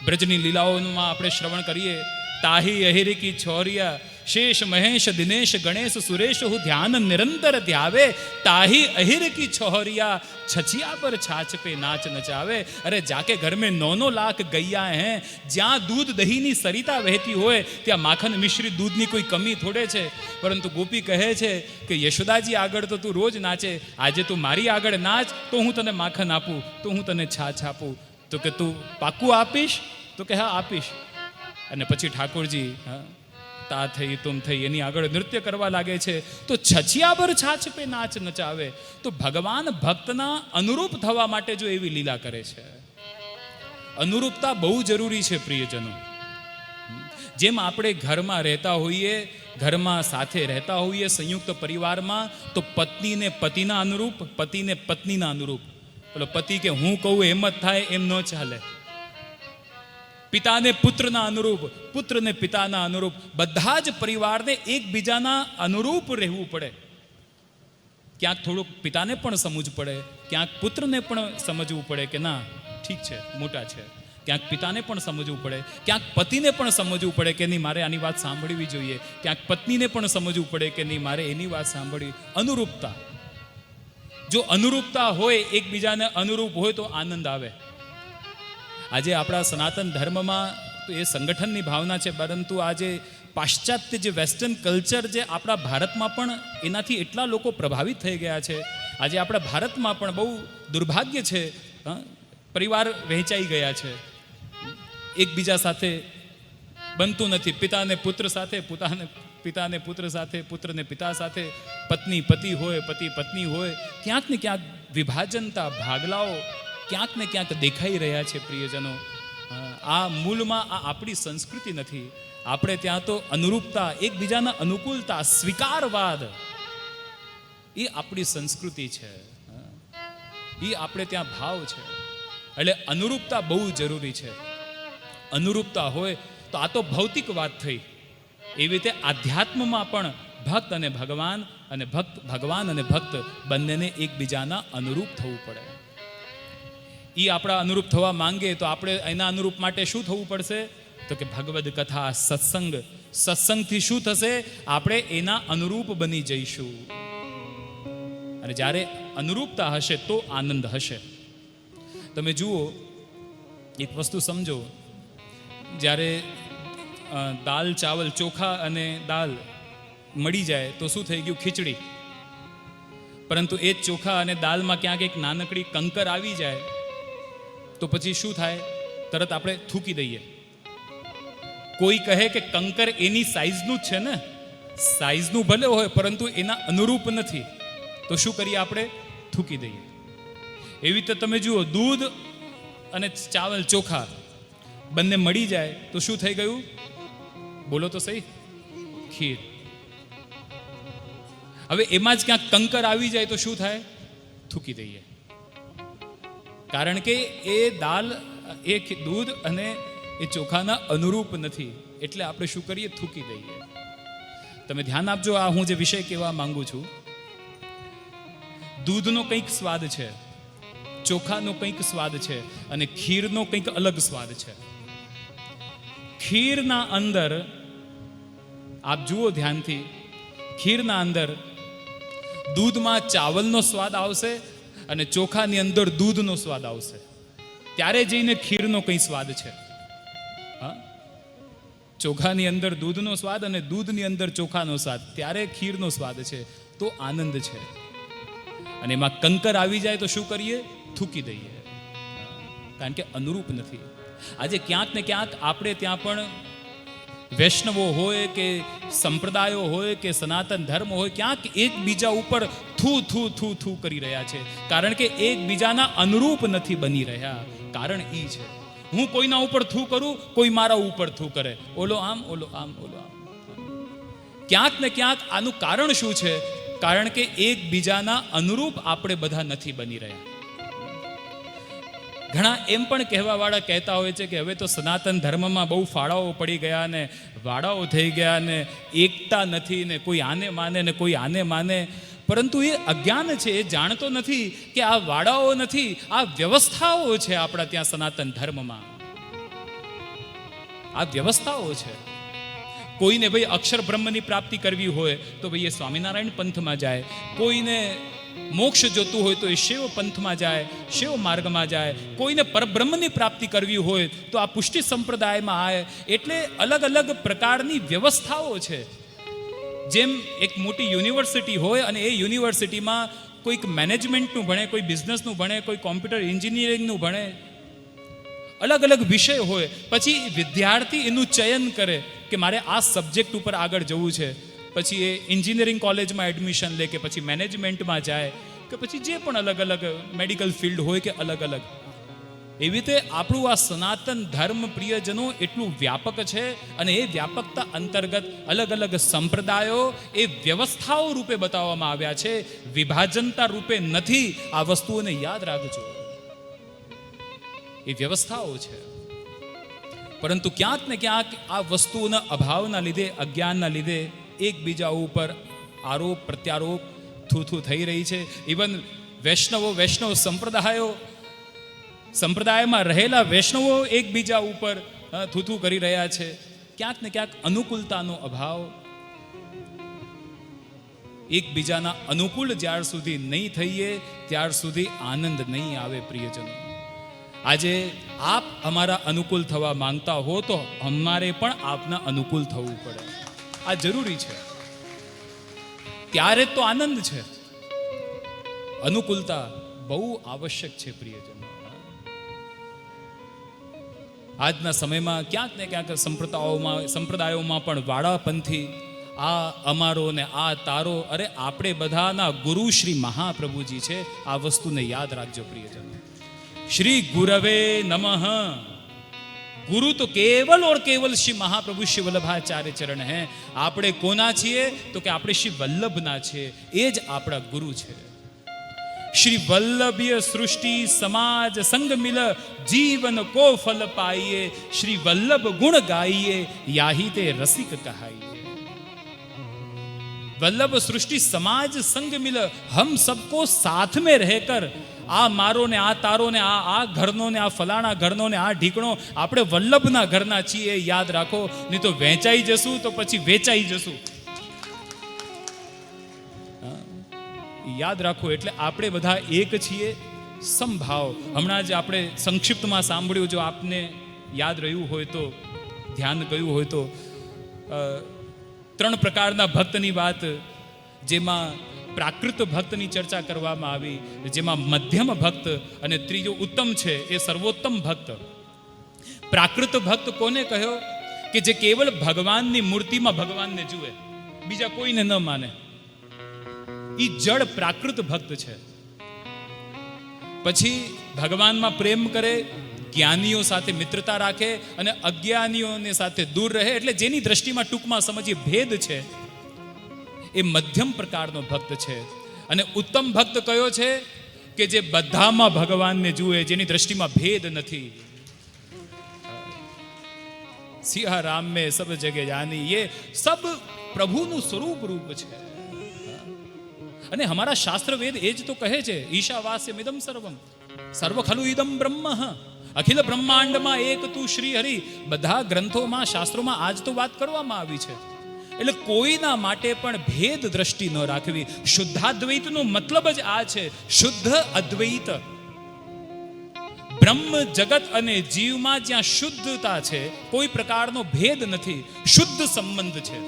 બ્રજની લીલાઓમાં આપણે શ્રવણ કરીએ, તાહી અહિરી કી છોરિયા, શેષ મહેશ દિનેશ ગણેશ સુરેશ હું ધ્યાન નિરંતર ધ્યાવે, તાહી અહિર કી છોહરિયા, છછિયા પર છાछ पे नाच नचावे. अरे जाके घर में 9 लाख गैया हैं, જ્યાં દૂધ દહીંની સરિતા વહેતી હોય ત્યાં માખણ મિશ્રિત દૂધની કોઈ કમી થોડે છે. પરંતુ ગોપી કહે છે કે યશોદાજી આગળ તો તું રોજ નાચે, આજે તું મારી આગળ નાચ તો હું તને માખણ આપું, તો હું તને છાछ આપું. તો કે તું પાક્કું આપીશ? તો કે હા આપીશ. અને પછી ઠાકોરજી તા થઈ તુમ થઈ એની આગળ નૃત્ય કરવા લાગે છે. તો છછિયા પર છાछ पे નાચ નચાવે. તો ભગવાન ભક્તના અનુરૂપ થવા માટે જો એવી લીલા કરે છે. અનુરૂપતા બહુ જરૂરી છે પ્રિયજનો. જેમ આપણે ઘરમાં રહેતા હોઈએ, ઘરમાં સાથે રહેતા હોઈએ સંયુક્ત પરિવારમાં, તો પત્નીને પતિના અનુરૂપ, પતિને પત્નીના અનુરૂપ. પેલો પતિ કે હું કહું એમ જ થાય એમ ન ચાલે. પિતાને પુત્રના અનુરૂપ, પુત્રને પિતાના અનુરૂપ. બધા જ પરિવારને એકબીજાના અનુરૂપ રહેવું પડે. ક્યાંક થોડુંક પિતાને પણ સમજવું પડે, ક્યાંક પુત્રને પણ સમજવું પડે કે ના ઠીક છે મોટા છે. ક્યાંક પિતાને પણ સમજવું પડે, ક્યાંક પતિને પણ સમજવું પડે કે નહીં મારે આની વાત સાંભળવી જોઈએ, ક્યાંક પત્નીને પણ સમજવું પડે કે નહીં મારે એની વાત સાંભળવી. અનુરૂપતા, જો અનુરૂપતા હોય, એકબીજાને અનુરૂપ હોય તો આનંદ આવે. આજે આપણા સનાતન ધર્મમાં તો એ સંગઠનની ભાવના છે, પરંતુ આજે પાશ્ચાત્ય જે વેસ્ટર્ન કલ્ચર જે આપણા ભારતમાં પણ એનાથી એટલા લોકો પ્રભાવિત થઈ ગયા છે. આજે આપણા ભારતમાં પણ બહુ દુર્ભાગ્ય છે, પરિવાર વહેંચાઈ ગયા છે, એકબીજા સાથે બનતું નથી. પિતાને પુત્ર સાથે, પિતાને પુત્ર સાથે, પુત્રને પિતા સાથે, પત્ની પતિ હોય, પતિ પત્ની હોય, ક્યાંક ને ક્યાંક વિભાજનતા, ભાગલાઓ ક્યાંક ને ક્યાંક દેખાઈ રહ્યા છે પ્રિયજનો. આ મૂળમાં આ આપણી સંસ્કૃતિ નથી. આપણે ત્યાં તો અનુરૂપતા, એકબીજાના અનુકૂળતા, સ્વીકારવાદ એ આપણી સંસ્કૃતિ છે, એ આપણે ત્યાં ભાવ છે. એટલે અનુરૂપતા બહુ જરૂરી છે. અનુરૂપતા હોય તો આ તો ભૌતિક વાત થઈ. એવી રીતે આધ્યાત્મમાં પણ ભક્ત અને ભગવાન, અને ભગવાન અને ભક્ત બંનેને એકબીજાના અનુરૂપ થવું પડે. એ આપણા અનુરૂપ થવા માંગે તો આપણે એના અનુરૂપ માટે શું થવું પડશે? તો કે ભગવદ કથા, સત્સંગ. સત્સંગથી શું થશે? આપણે એના અનુરૂપ બની જઈશું. અને જ્યારે અનુરૂપતા હશે તો આનંદ હશે. તમે જુઓ, એક વસ્તુ સમજો, જ્યારે દાલ, ચાવલ, ચોખા અને દાલ મળી જાય તો શું થઈ ગયું? ખીચડી. પરંતુ એ જ ચોખા અને દાલમાં ક્યાંક એક નાનકડી કંકર આવી જાય તો પછી શું થાય? તરત આપણે થૂકી દઈએ. કોઈ કહે કે કંકર એની સાઈઝનું જ છે ને, સાઈઝનું ભલે હોય પરંતુ એના અનુરૂપ નથી, તો શું કરીએ? આપણે થૂકી દઈએ. એવી રીતે તમે જુઓ, દૂધ અને ચાવલ, ચોખા બંને મળી જાય તો શું થઈ ગયું? બોલો તો સહી, ખીર. હવે એમાં જ ક્યાંક કંકર આવી જાય તો શું થાય? થૂકી દઈએ. કારણ કે એ દાલ, એ દૂધ અને એ ચોખાના અનુરૂપ નથી, એટલે આપણે શું કરીએ? થૂકી દઈએ. તમે ધ્યાન આપજો, આ હું જે વિષય કહેવા માંગુ છું, દૂધનો કંઈક સ્વાદ છે, ચોખાનો કંઈક સ્વાદ છે, અને ખીરનો કંઈક અલગ સ્વાદ છે. ખીરના અંદર આપ જુઓ ધ્યાનથી, ખીરના અંદર દૂધમાં ચાવલનો સ્વાદ આવશે અને ચોખાની અંદર દૂધનો સ્વાદ આવશે, ત્યારે જઈને ખીરનો કંઈ સ્વાદ છે. હા, ચોખાની અંદર દૂધનો સ્વાદ અને દૂધની અંદર ચોખાનો સ્વાદ, ત્યારે ખીરનો સ્વાદ છે. તો આનંદ છે. અને એમાં કંકર આવી જાય તો શું કરીએ? થૂકી દઈએ, કારણ કે અનુરૂપ નથી. આજે ક્યાંક ને ક્યાંક આપણે ત્યાં પણ વૈષ્ણવો હોય કે સંપ્રદાયો હોય કે સનાતન ધર્મ હોય, ક્યાંક એકબીજા ઉપર થૂ થૂ થૂ થૂ કરી રહ્યા છે, કારણ કે એકબીજાના અનુરૂપ નથી બની રહ્યા. કારણ એ છે, હું કોઈના ઉપર થૂ કરું, કોઈ મારા ઉપર થૂ કરે, ઓલો આમ ઓલો આમ ઓલો આમ. ક્યાંક ને ક્યાંક આનું કારણ શું છે? કારણ કે એકબીજાના અનુરૂપ આપણે બધા નથી બની રહ્યા. ઘણા એમ પણ કહેવાવાળા કહેતા હોય છે કે હવે તો સનાતન ધર્મમાં બહુ ફાળાઓ પડી ગયા ને વાડાઓ થઈ ગયા ને એકતા નથી ને કોઈ આને માને ને કોઈ આને માને. પરંતુ એ અજ્ઞાન છે, એ જાણતો નથી કે આ વાડાઓ નથી, આ વ્યવસ્થાઓ છે આપણા ત્યાં સનાતન ધર્મમાં. આ વ્યવસ્થાઓ છે. કોઈને ભાઈ અક્ષર બ્રહ્મની પ્રાપ્તિ કરવી હોય તો ભાઈ એ સ્વામિનારાયણ પંથમાં જાય, કોઈને મોક્ષ જોતું હોય તો એ શિવ પંથમાં જાય, શિવ માર્ગમાં જાય, કોઈને પરબ્રહ્મની પ્રાપ્તિ કરવી હોય તો આ પુષ્ટિ સંપ્રદાયમાં આવે. એટલે અલગ અલગ પ્રકારની વ્યવસ્થાઓ છે. જેમ એક મોટી યુનિવર્સિટી હોય અને એ યુનિવર્સિટીમાં કોઈક મેનેજમેન્ટનું ભણે, કોઈ બિઝનેસનું ભણે, કોઈ કોમ્પ્યુટર એન્જિનિયરિંગનું ભણે, અલગ અલગ વિષય હોય. પછી વિદ્યાર્થી એનું ચયન કરે કે મારે આ સબ્જેક્ટ ઉપર આગળ જવું છે, પછી એ એન્જિનિયરિંગ કોલેજમાં એડમિશન લે કે પછી મેનેજમેન્ટમાં જાય કે પછી જે પણ અલગ અલગ મેડિકલ ફિલ્ડ હોય કે અલગ અલગ. એવી રીતે આપણું આ સનાતન ધર્મ પ્રિયજનો એટલું વ્યાપક છે અને એ વ્યાપકતા અંતર્ગત અલગ અલગ સંપ્રદાયો એ વ્યવસ્થાઓ રૂપે બતાવવામાં આવ્યા છે, વિભાજનતા રૂપે નથી. આ વસ્તુઓને યાદ રાખજો, એ વ્યવસ્થાઓ છે. પરંતુ ક્યાંક ને ક્યાંક આ વસ્તુઓના અભાવના લીધે, અજ્ઞાનના લીધે એકબીજા ઉપર આરોપ પ્રત્યારોપ થૂ થઈ રહી છે. ઇવન વૈષ્ણવ સંપ્રદાયમાં રહેલા વૈષ્ણવો એકબીજા ઉપર થૂ કરી રહ્યા છે. ક્યાંક ને ક્યાંક અનુકૂળતાનો અભાવ. એકબીજાના અનુકૂળ જ્યાર સુધી નહીં થઈએ ત્યાર સુધી આનંદ નહીં આવે. પ્રિયજનો, આજે આપ અમારા અનુકૂળ થવા માંગતા હો તો અમારે પણ આપના અનુકૂળ થવું પડે. આ જરૂરી છે, ત્યારે તો આનંદ છે. અનુકૂળતા બહુ આવશ્યક છે. પ્રિયજનો, આજના સમયમાં ક્યાંક ને ક્યાંક સંપ્રદાયોમાં પણ વાડાપંથી, આ અમારો ને આ તારો, અરે આપણે બધાના ગુરુ શ્રી મહાપ્રભુજી છે. આ વસ્તુને યાદ રાખજો પ્રિયજનો. શ્રી ગુરવે નમઃ. ગુરુ તો કેવલ ઓર કેવલ શ્રી મહાપ્રભુ શ્રી વલ્લભાચાર્ય ચરણ હૈ. આપણે કોના છીએ તો કે આપણે શ્રી વલ્લભના છીએ, એ જ આપણા ગુરુ છે. શ્રી વલ્લભ્ય સૃષ્ટિ સમાજ સંગ મિલ જીવન કો ફલ પાઈએ. શ્રી વલ્લભ ગુણ ગાઈએ याही ते रसिक कहाइए. वल्लभ सृष्टि समाज संग मिल, हम सबको साथ में रहकर, આ મારો ને આ તારો ને આ ઘરનો ને આ ફલાણા ઘરનો ને આ ઢીકણો, આપણે વલ્લભના ઘરના છીએ, યાદ રાખો. નહીં તો વેચાઈ જશું તો પછી વેચાઈ જશું. યાદ રાખો. એટલે આપણે બધા એક છીએ, સમભાવ. હમણાં જ આપણે સંક્ષિપ્તમાં સાંભળ્યું, જો આપને યાદ રહ્યું હોય તો, ધ્યાન ગયું હોય તો, 3 પ્રકારના ભક્તની વાત, જેમાં પ્રાકૃત ભક્તની ચર્ચા કરવામાં આવી, જેમાં મધ્યમ ભક્ત અને ત્રીજો ઉત્તમ છે એ સર્વોત્તમ ભક્ત. પ્રાકૃત ભક્ત કોને કહ્યો? કે જે કેવલ ભગવાનની મૂર્તિમાં ભગવાનને જુએ, બીજા કોઈને ન માને. ઈ જડ પ્રાકૃત ભક્ત છે. પછી ભગવાનમાં પ્રેમ કરે, જ્ઞાનીઓ સાથે મિત્રતા રાખે અને અજ્ઞાનીઓની સાથે દૂર રહે. એટલે જેની દ્રષ્ટિમાં ટૂંકમાં સમજીએ ભેદ છે, એ મધ્યમ પ્રકારનો ભક્ત છે. અને ઉત્તમ ભક્ત કયો છે? કે જે બધામાં ભગવાનને જુએ, જેની દ્રષ્ટિમાં ભેદ નથી. સિંહારામ મેં સબ જગે જાની, એ સબ પ્રભુનું સ્વરૂપ રૂપ છે. અને હમારા શાસ્ત્ર વેદ એ જ તો કહે છે, ઈશાવાસ્યમ ઇદમ સર્વમ સર્વ ખલુ ઇદમ બ્રહ્મ અખિલ બ્રહ્માંડમાં એક તું શ્રી હરિ. બધા ગ્રંથોમાં, શાસ્ત્રોમાં આજ તો વાત કરવામાં આવી છે. એટલે કોઈના માટે પણ ભેદ દ્રષ્ટિ ન રાખવી. શુદ્ધાદ્વૈતનો મતલબ જ આ છે, શુદ્ધ અદ્વૈત. બ્રહ્મ, જગત અને જીવમાં જ્યાં શુદ્ધતા છે, કોઈ પ્રકારનો ભેદ નથી, શુદ્ધ સંબંધ છે.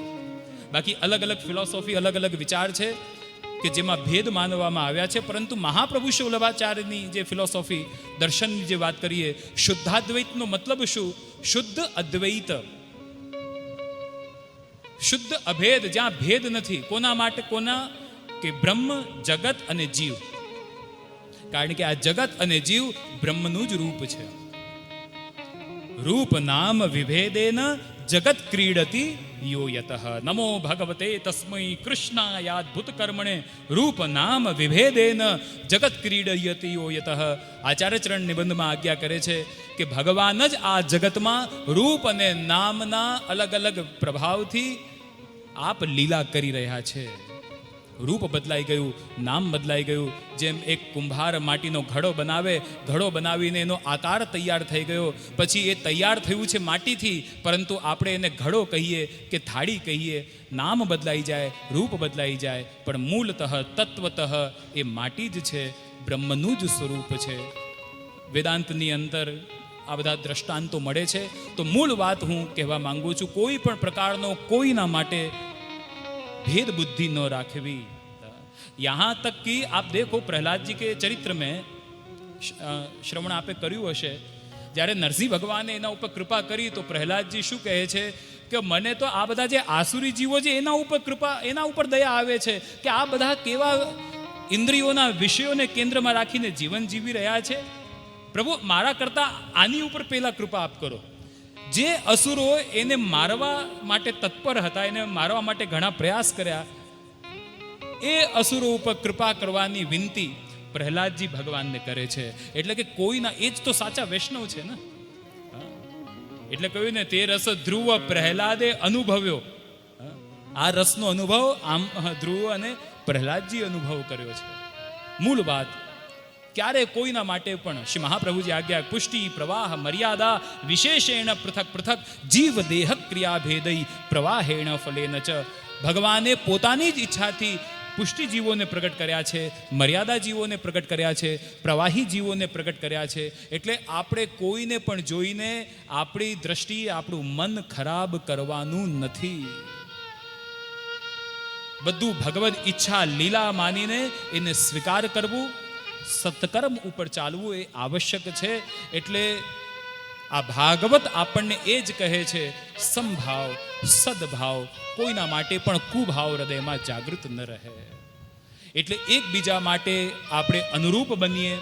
બાકી અલગ અલગ ફિલોસોફી, અલગ અલગ વિચાર છે કે જેમાં ભેદ માનવામાં આવ્યા છે. પરંતુ મહાપ્રભુ શ્રી વલ્લભાચાર્યની જે ફિલોસોફી, દર્શનની જે વાત કરીએ, શુદ્ધાદ્વૈતનો મતલબ શું? શુદ્ધ અદ્વૈત, શુદ્ધ અભેદ, જ્યાં ભેદ નથી. કોના માટે? કોના? કે બ્રહ્મ, જગત અને જીવ. કારણ કે આ જગત અને જીવ બ્રહ્મનું જ રૂપ છે. રૂપ નામ વિભેદેન જગત ક્રીડતી યો યતઃ. નમો ભગવતે તસ્મૈ કૃષ્ણાયાદ્ભુત કર્મણે રૂપ નામ વિભેદેન જગત ક્રીડયતિ યો યતઃ. આચાર્ય ચરણ નિબંધમાં આજ્ઞા કરે છે કે ભગવાન જ આ જગતમાં રૂપ અને નામના અલગ અલગ પ્રભાવથી આપ લીલા કરી રહ્યા છે. રૂપ બદલાઈ ગયું, નામ બદલાઈ ગયું. જેમ એક કુંભાર માટીનો ઘડો બનાવે, ઘડો બનાવીને એનો આકાર તૈયાર થઈ ગયો, પછી એ તૈયાર થયું છે માટીથી, પરંતુ આપણે એને ઘડો કહીએ કે થાળી કહીએ. નામ બદલાઈ જાય, રૂપ બદલાઈ જાય, પણ મૂળતઃ તત્વતઃ એ માટી જ છે, બ્રહ્મનું જ સ્વરૂપ છે. વેદાંતની અંદર આ બધા દ્રષ્ટાંતો મળે છે. તો મૂળ વાત હું કહેવા માંગુ છું, કોઈ પણ પ્રકારનો કોઈના માટે भेद बुद्धि न राखवी. यहाँ तक कि आप देखो प्रहलाद जी के चरित्र में श्रवण आपे कर्યું હશે, જ્યારે નરસિંહ ભગવાને એના ઉપર કૃપા કરી તો પ્રહલાદજી શું કહે છે કે મને તો આ બધા જે આસુરી જીવો છે એના ઉપર કૃપા, એના ઉપર દયા આવે છે કે આ બધા કેવા ઇન્દ્રિયોના વિષયોને કેન્દ્રમાં રાખીને જીવન જીવી રહ્યા છે. પ્રભુ, મારા કરતા આની ઉપર પહેલા કૃપા આપ કરો. જે અસુરો એને મારવા માટે તત્પર હતા, એને મારવા માટે ઘણા પ્રયાસ કર્યા, એ અસુરો ઉપર કૃપા કરવાની વિનંતી પ્રહલાદજી ભગવાનને કરે છે. એટલે કે કોઈના, એ જ તો સાચા વૈષ્ણવ છે ને. એટલે કહ્યું ને, તે રસ ધ્રુવ પ્રહલાદે અનુભવ્યો. આ રસનો અનુભવ આમ ધ્રુવ અને પ્રહલાદજી અનુભવ કર્યો છે. મૂળ વાત, ક્યારે કોઈના માટે પણ શ્રી મહાપ્રભુજી આજ્ઞા, પુષ્ટિ પ્રવાહ મર્યાદા વિશેષેણ પૃથક પૃથક જીવ દેહ ક્રિયા ભેદઈ પ્રવાહેણ ફલેન ચ. ભગવાને પોતાની જ ઈચ્છાથી પુષ્ટિ જીવોને પ્રગટ કર્યા છે, મર્યાદા જીવોને પ્રગટ કર્યા છે, પ્રવાહી જીવોને પ્રગટ કર્યા છે. એટલે આપણે કોઈને પણ જોઈને આપણી દ્રષ્ટિ, આપણું મન ખરાબ કરવાનું નથી. બધું ભગવદ ઈચ્છા લીલા માનીને એને સ્વીકાર કરવું, સત્કર્મ ઉપર ચાલવું એ આવશ્યક છે. એટલે આ ભાગવત આપણને એ જ કહે છે, સમભાવ, સદભાવ, કોઈના માટે પણ કુભાવ હૃદયમાં જાગૃત ન રહે. એટલે એકબીજા માટે આપણે અનુરૂપ બનીએ,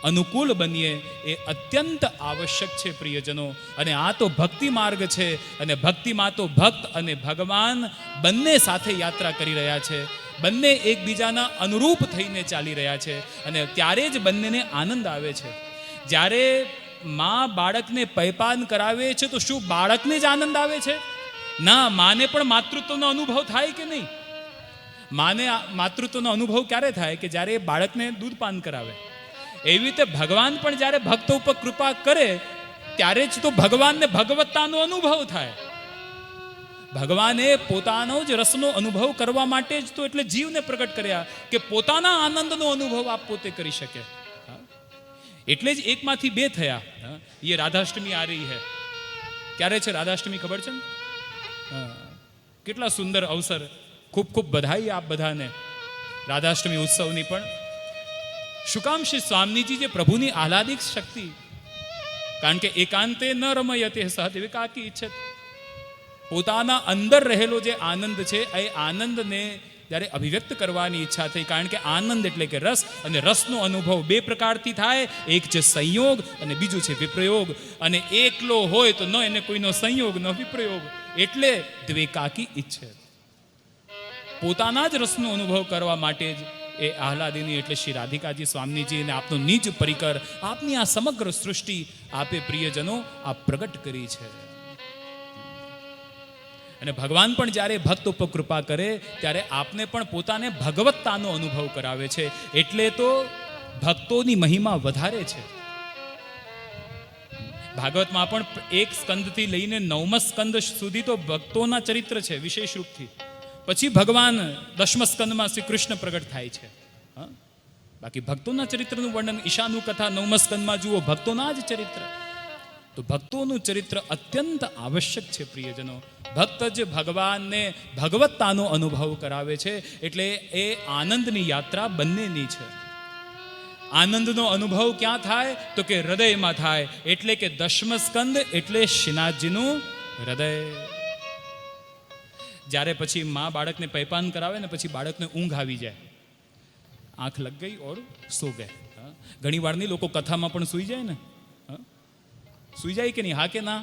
અનુકૂળ બનીએ, એ અત્યંત આવશ્યક છે પ્રિયજનો. અને આ તો ભક્તિ માર્ગ છે, અને ભક્તિમાં તો ભક્ત અને ભગવાન બંને સાથે યાત્રા કરી રહ્યા છે, બંને એકબીજાના અનુરૂપ થઈને ચાલી રહ્યા છે. અને ત્યારે જ બંનેને આનંદ આવે છે. જ્યારે માં બાળકને પૈપાન કરાવે છે તો શું બાળકને જ આનંદ આવે છે? ના, માને પણ માતૃત્વનો અનુભવ થાય કે નહીં? માને માતૃત્વનો અનુભવ ક્યારે થાય? કે જ્યારે બાળકને દૂધ પાન કરાવે. એવી રીતે ભગવાન પણ જ્યારે ભક્તો ઉપર કૃપા કરે ત્યારે જ તો ભગવાનને ભગવત્તાનો અનુભવ થાય. ભગવાને પોતાનો જ રસનો અનુભવ કરવા માટે જ તો એટલે જીવને પ્રગટ કર્યા કે પોતાના આનંદનો અનુભવ આપ પોતે કરી શકે. એટલે જ એકમાંથી બે થયા. એ રાધાષ્ટમી આ રહી હૈ. ક્યારે છે રાધાષ્ટમી ખબર છે ને? કેટલા સુંદર અવસર. ખૂબ ખૂબ બધાઈ આપ બધાને રાધાષ્ટમી ઉત્સવની. પણ શું કામ શ્રી સ્વામીજી જે પ્રભુની આહલાદિક શક્તિ, કારણ કે એકાંતે ન રમયતે સહદેવિકાકી ઈચ્છત, પોતાના અંદર રહેલો જે આનંદ છે એ આનંદને જ્યારે અભિવ્યક્ત કરવાની ઈચ્છા થઈ. કારણ કે આનંદ એટલે કે રસ, અને રસનો અનુભવ બે પ્રકારથી થાય. એક છે સંયોગ અને બીજું છે વિપ્રયોગ. અને એકલો હોય તો ન એને કોઈનો સંયોગ ન વિપ્રયોગ, એટલે દ્વેકાકી ઈચ્છે. પોતાના જ રસનો અનુભવ કરવા માટે જ એ આહલાદિની એટલે શ્રી રાધિકાજી સ્વામીજી અને આપનો નિજ પરિકર, આપની આ સમગ્ર સૃષ્ટિ આપે પ્રિયજનો આ પ્રગટ કરી છે. અને ભગવાન પણ જ્યારે ભક્ત ઉપર કૃપા કરે ત્યારે આપને પણ પોતાને ભગવત્તાનો અનુભવ કરાવે છે. એટલે તો ભક્તોની મહિમા વધારે છે. ભાગવતમાં પણ એક સ્કંદથી લઈને 9મા સ્કંદ સુધી તો ભક્તોના ચરિત્ર છે વિશેષ રૂપથી. પછી ભગવાન 10મા સ્કંદમાં શ્રી કૃષ્ણ પ્રગટ થાય છે. હા, બાકી ભક્તોના ચરિત્રનું વર્ણન ઈશાનું કથા 9મા સ્કંદમાં જુઓ, ભક્તોના જ ચરિત્ર. તો ભક્તોનું ચરિત્ર અત્યંત આવશ્યક છે પ્રિયજનો. ભક્ત જ ભગવાનને ભગવત્તાનો અનુભવ કરાવે છે. એટલે એ આનંદની યાત્રા બંનેની છે. આનંદનો અનુભવ ક્યાં થાય? તો કે હૃદયમાં થાય. એટલે કે 10મા સ્કંદ એટલે શ્રીનાથજીનું હૃદય. જ્યારે પછી મા બાળકને પૈપાન કરાવે ને પછી બાળકને ઊંઘ આવી જાય, આંખ લગ ગઈ ઓર સો ગયે. ઘણી વાર નહીં, લોકો કથામાં પણ સૂઈ જાય ને. સૂઈ જાય કે નહીં? હા કે ના?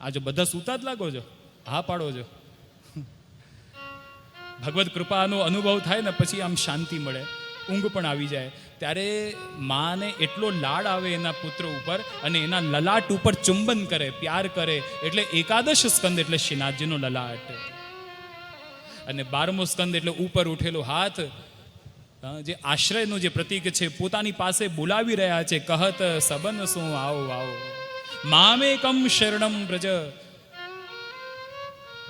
આ જો બધા સૂતા જ લાગો છો, હા પાડો છો. ભગવત કૃપાનો અનુભવ થાય ને પછી આમ શાંતિ મળે, ઊંઘ પણ આવી જાય. ત્યારે માને એટલો લાડ આવે એના પુત્ર ઉપર અને એના લલાટ ઉપર ચુંબન કરે, પ્યાર કરે. એટલે એકાદશ સ્કંદ એટલે શ્રીનાથજીનો લલાટ. અને 12મો સ્કંદ એટલે ઉપર ઉઠેલો હાથ, જે આશ્રયનું જે પ્રતીક છે, પોતાની પાસે બોલાવી રહ્યા છે. કહત સબન શું આવો આવો મામેકમ શરણમ વ્રજ.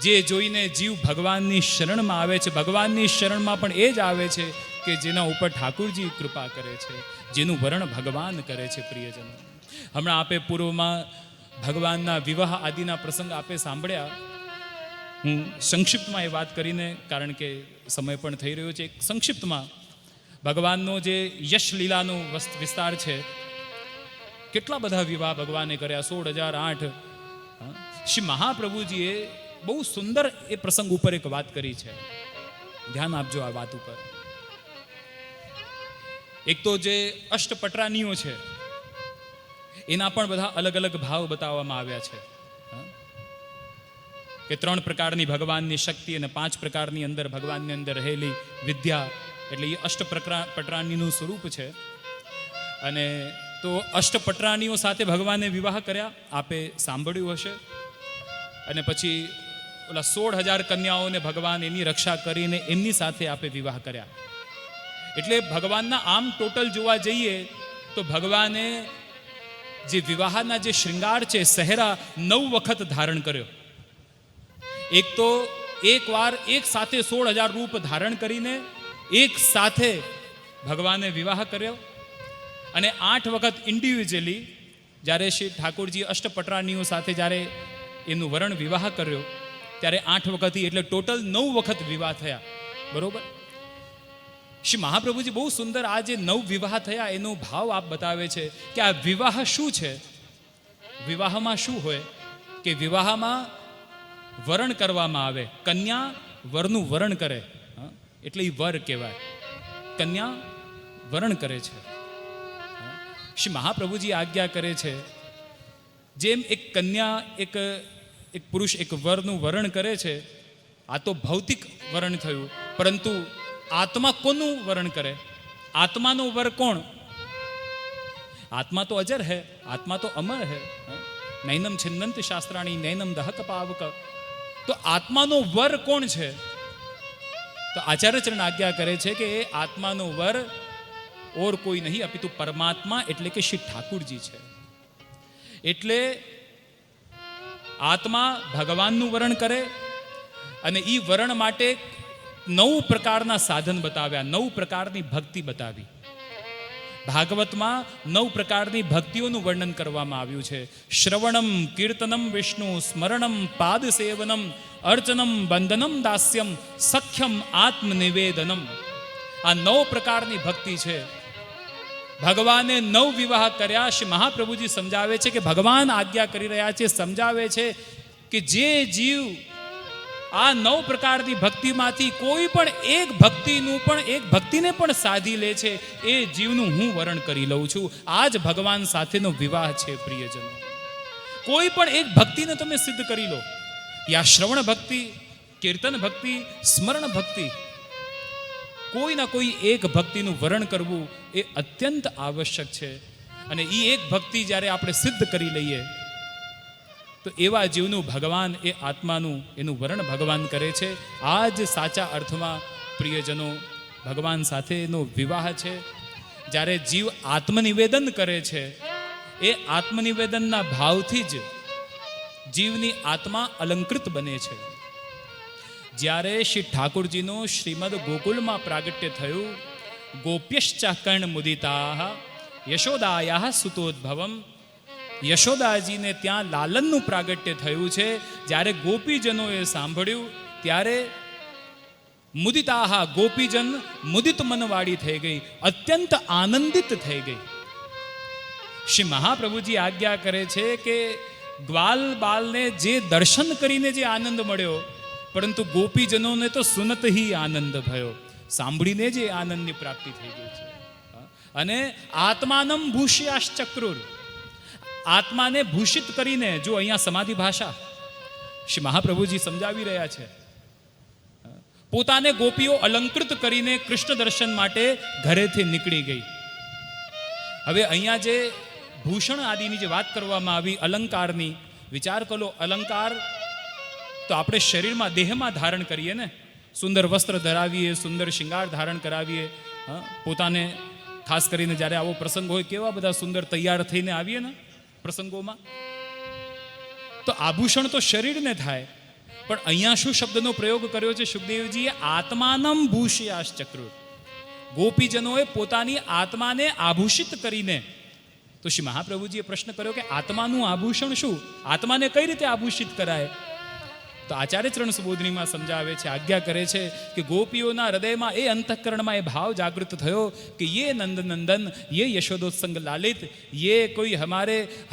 જે જોઈને જીવ ભગવાનની શરણમાં આવે છે, ભગવાનની શરણમાં પણ એ જ આવે છે કે જેના ઉપર ઠાકુરજી કૃપા કરે છે, જેનું વર્ણ ભગવાન કરે છે. પ્રિયજનો, હમણાં આપે પૂર્વમાં ભગવાનના વિવાહ આદિના પ્રસંગ આપે સાંભળ્યા. હું સંક્ષિપ્તમાં એ વાત કરીને, કારણ કે સમય પણ થઈ રહ્યો છે, સંક્ષિપ્તમાં ભગવાનનો જે યશ લીલાનો વિસ્તાર છે, કેટલા બધા વિવાહ ભગવાને કર્યા, 16,008. શ્રી મહાપ્રભુજીએ બહુ સુંદર એ પ્રસંગ ઉપર એક વાત કરી છે. ધ્યાન આપજો આ વાત ઉપર. એક તો જે અષ્ટપટરાનીઓ છે એના પણ બધા અલગ અલગ ભાવ બતાવવામાં આવ્યા છે. કે 3 પ્રકારની ભગવાનની શક્તિ અને 5 પ્રકારની અંદર ભગવાનની અંદર રહેલી વિદ્યા, એટલે એ અષ્ટપટરાનીનું સ્વરૂપ છે. અને તો અષ્ટપટરાનીઓ સાથે ભગવાને વિવાહ કર્યા, આપે સાંભળ્યું હશે. અને પછી ઓલા 16,000 કન્યાઓને ભગવાન એની રક્ષા કરીને એમની સાથે આપે વિવાહ કર્યા. એટલે ભગવાનના આમ ટોટલ જોવા જઈએ તો ભગવાને જે વિવાહના જે શૃંગાર છે, સહેરા 9 વખત ધારણ કર્યો. એક તો એક વાર એક સાથે 16,000 રૂપ ધારણ કરીને એક સાથે ભગવાને વિવાહ કર્યો. અને 8 વખત ઇન્ડિવિજ્યુઅલી જ્યારે શ્રી ઠાકોરજી અષ્ટપટરાનીઓ સાથે જ્યારે એનું વરણ વિવાહ કર્યો ત્યારે 8 વખત, એટલે ટોટલ 9 વખત વિવાહ થયા. બરોબર? શ્રી મહાપ્રભુજી બહુ સુંદર આ જે 9 વિવાહ થયા એનો ભાવ આપ બતાવે છે કે આ વિવાહ શું છે. વિવાહમાં શું હોય કે વિવાહમાં વરણ કરવામાં આવે. કન્યા વરનું વરણ કરે, એટલે એ વર કહેવાય. કન્યા વરણ કરે છે. શ્રી મહાપ્રભુજી આજ્ઞા કરે છે, જેમ એક કન્યા એક પુરુષ એક વરનું વરણ કરે છે, આ તો ભૌતિક વરણ થયું, પરંતુ આત્મા કોનું વરણ કરે? આત્માનો વર કોણ? આત્મા તો અજર હૈ, આત્મા તો અમર હૈ. નૈનમ છિન્નંત શાસ્ત્રાણી નૈનમ દહક પાવક. તો આત્માનો વર કોણ છે? તો આચાર્યચરણ આજ્ઞા કરે છે કે એ આત્માનો વર ઓર કોઈ નહીં અપિતુ પરમાત્મા, એટલે કે શ્રી ઠાકુરજી છે. એટલે આત્મા ભગવાનનું વરણ કરે અને એ વરણ માટે 9 પ્રકારના સાધન બતાવ્યા, 9 પ્રકારની ભક્તિ બતાવી. ભાગવતમાં 9 પ્રકારની ભક્તિઓનું વર્ણન કરવામાં આવ્યું છે. શ્રવણમ કીર્તનમ વિષ્ણુ સ્મરણમ પાદ સેવનમ અર્ચનમ બંધનમ દાસ્યમ સખ્યમ આત્મનિવેદનમ. આ 9 પ્રકારની ભક્તિ છે. ભગવાને 9 વિવાહ કર્યા. શ્રી મહાપ્રભુજી સમજાવે છે કે ભગવાન આજ્ઞા કરી રહ્યા છે, સમજાવે છે કે જે જીવ આ 9 પ્રકારની ભક્તિમાંથી કોઈ પણ એક ભક્તિને પણ સાધી લે છે, એ જીવનું હું વરણ કરી લઉં છું. આ જ ભગવાન સાથેનો વિવાહ છે પ્રિયજનો. કોઈ પણ એક ભક્તિને તમે સિદ્ધ કરી લો. યા શ્રવણ ભક્તિ, કીર્તન ભક્તિ, સ્મરણ ભક્તિ, કોઈ ના કોઈ એક ભક્તિનું વરણ કરવું એ અત્યંત આવશ્યક છે. અને એ એક ભક્તિ જ્યારે આપણે સિદ્ધ કરી લઈએ તો એવા જીવનું ભગવાન એ આત્માનું એનું વરણ ભગવાન કરે છે. આ જ સાચા અર્થમાં પ્રિયજનો ભગવાન સાથેનો વિવાહ છે. જ્યારે જીવ આત્મનિવેદન કરે છે એ આત્મનિવેદનના ભાવથી જ જીવની આત્મા અલંકૃત બને છે. જ્યારે શ્રી ઠાકોરજીનું શ્રીમદ ગોકુલમાં પ્રાગટ્ય થયું, ગોપ્યશ્ચા કર્ણ મુદિતા યશોદાયા સુતોદ્ભવમ, યશોદાજીને ત્યાં લાલનનું પ્રાગટ્ય થયું છે. જ્યારે ગોપીજનોએ સાંભળ્યું ત્યારે મુદિતાહા, ગોપીજન મુદિત મનવાળી થઈ ગઈ, અત્યંત આનંદિત થઈ ગઈ. શ્રી મહાપ્રભુજી આજ્ઞા કરે છે કે ગ્વાલ બાલને જે દર્શન કરીને જે આનંદ મળ્યો, પરંતુ ગોપીજનોને તો સુનત હી આનંદ ભયો, સાંભળીને જે આનંદની પ્રાપ્તિ થઈ ગઈ છે. અને આત્માનમ ભૂષ્યાશ્ચક્રુર, આત્માને ભૂષિત કરીને, જો અહીંયા સમાધિ ભાષા શ્રી મહાપ્રભુજી સમજાવી રહ્યા છે. પોતાને ગોપીઓ અલંકૃત કરીને કૃષ્ણ દર્શન માટે ઘરેથી નીકળી ગઈ. હવે અહીંયા જે ભૂષણ આદિની જે વાત કરવામાં આવી, અલંકારની, વિચાર કરો, અલંકાર તો આપણે શરીરમાં, દેહમાં ધારણ કરીએ ને, સુંદર વસ્ત્ર ધરાવીએ, સુંદર શિંગાર ધારણ કરાવીએ. પોતાને ખાસ કરીને જ્યારે આવો પ્રસંગ હોય, કેવા બધા સુંદર તૈયાર થઈને આવીએ ને પ્રસંગોમાં, તો આભૂષણ તો શરીરને થાય. પણ અહીંયા શું શબ્દનો પ્રયોગ કર્યો છે સુખદેવજીએ? આત્માનમ ભૂષ્યાશ્ચક્રુર, ગોપીજનોએ પોતાની આત્માને આભૂષિત કરીને. તો શ્રી મહાપ્રભુજીએ પ્રશ્ન કર્યો કે આત્માનું આભૂષણ શું? આત્માને કઈ રીતે આભૂષિત કરાય? તો આચાર્ય ચરણ સુબોધનીમાં સમજાવે છે, આજ્ઞા કરે છે કે ગોપીઓના હૃદયમાં એ અંતઃકરણમાં એ ભાવ જાગૃત થયો કે યે નંદ નંદન, યે યશોદોત્સંગ લાલિત, યે કોઈ